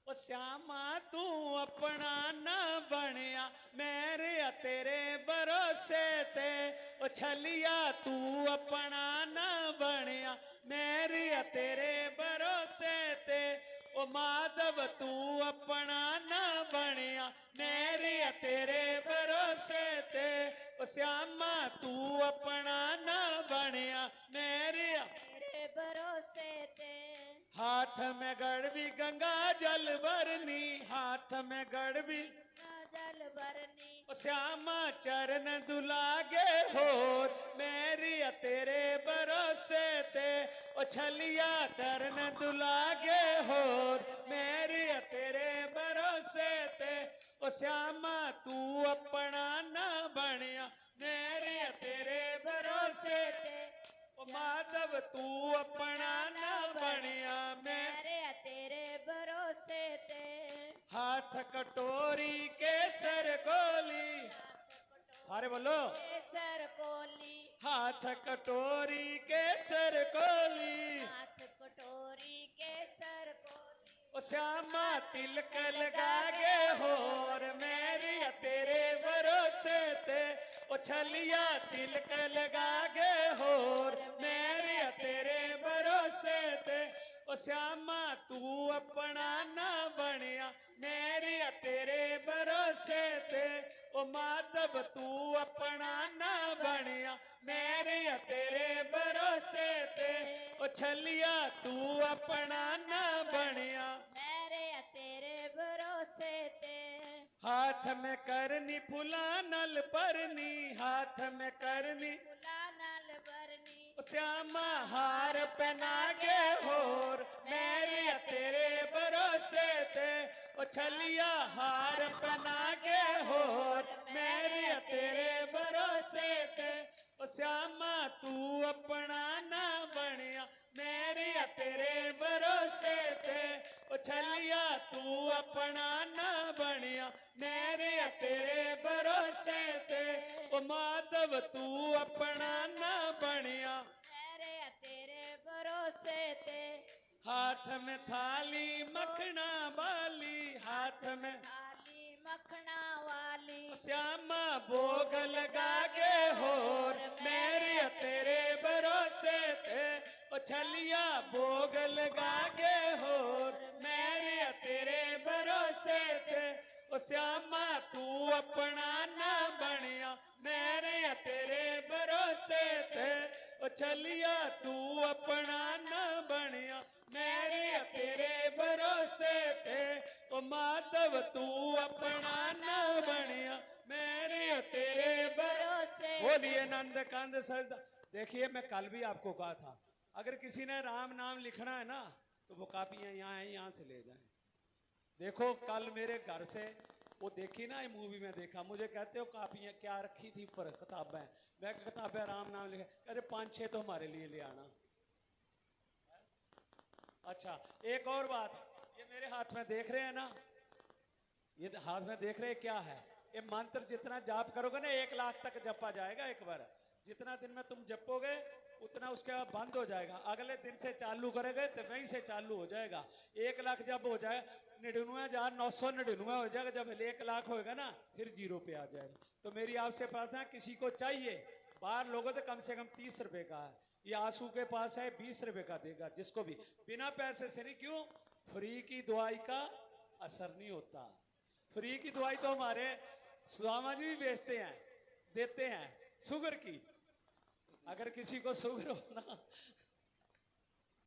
ओ श्यामा तू अपना न बनया मेरे तेरे भरोसे ते, ओ छलिया तू अपना न बनया मेरे तेरे भरोसे ते, ओ माधव तू अपना न बनया मेरे तेरे भरोसे ते, ओ श्यामा तू अपना न बनया मेरे भरोसे ते। हाथ में गड़बी गंगा जल भरनी, हाथ में गड़बी जल भरनी, श्यामा चरण दुलागे होर मेरी तेरे भरोसे ते, ओ छलिया चरण दुलागे होर मेरी तेरे भरोसे ते, ओ श्यामा तू अपना न बनया मेरी तेरे भरोसे ते, ओ माधव तू अपना न बनया मेरे तेरे भरोसे ते। हाथ कटोरी केसर गोली, सारे बोलो केसर कोली, हाथ कटोरी केसर गोली, हाथ कटोरी केसर कोली, ओ श्यामा तिलक लगागे होर मेरी तेरे भरोसे ते, ओ छलिया तिलक लगागे होर ओ श्यामा तू अपना ना बनिया मेरे तेरे भरोसे ते। ओ माधव तू अपना ना बनिया मेरे तेरे भरोसे ते। ओ छलिया तू अपना ना बनिया मेरे तेरे भरोसे ते। हाथ में करनी फुला नल परनी हाथ में करनी फुला नल भरनी श्यामा हार पहना के होर मेरे तेरे भरोसे ते। ओ छलिया हार पहना के होर मेरे तेरे भरोसे ते। ओ श्यामा तू अपना ना बनिया मेरे तेरे भरोसे ते। ओ छलिया तू अपना ना बनिया मेरे तेरे भरोसे ते। ओ माधव तू अपना ना बनिया मेरे तेरे भरोसे ते। हाथ में थाली मखना वाली हाथ में थाली मखना वाली श्यामा भोग लगा के होर मेरे तेरे भरोसे थे। ओ छलिया भोग लगा के होर मेरे तेरे भरोसे थे। ओ श्यामा तू अपना ना बनिया मेरे तेरे भरोसे थे। ओ छलिया तू अपना ना बनिया मेरे तेरे भरोसे थे। ओ माधव तू अपना ना बनिया मेरे तेरे भरोसे। बोलिए नंद कंद सजदा। देखिए मैं कल भी आपको कहा था अगर किसी ने राम नाम लिखना है ना तो वो कापियां यहाँ है यहाँ से ले जाएं। देखो कल मेरे घर से वो देखी ना ये मूवी में देखा मुझे कहते हो कापियां क्या रखी थी ऊपर किताबें। मैं किताबें राम नाम लिखा कहते 5-6 तो हमारे लिए ले आना। अच्छा एक और बात ये मेरे हाथ में देख रहे हैं ना ये हाथ में देख रहे हैं क्या है ये मंत्र जितना जाप करोगे ना 1 लाख तक जपा जाएगा एक बार। जितना दिन में तुम जपोगे उतना उसके बाद बंद हो जाएगा। अगले दिन से चालू करेंगे तो वहीं से चालू हो जाएगा। 1 लाख जब हो जाए 99,999 हो जाएगा। जब 1 लाख होएगा ना फिर 0 पे आ जाएगा। तो मेरी आपसे प्रार्थना किसी को चाहिए बाहर लोगों तो कम से कम 30 रुपए का है। ये आंसू के पास है 20 रुपए का देगा जिसको भी बिना पैसे से नहीं। क्यों फ्री की दवाई का असर नहीं होता। फ्री की दवाई तो हमारे सुदामा जी भी बेचते हैं देते हैं शुगर की। अगर किसी को शुगर हो ना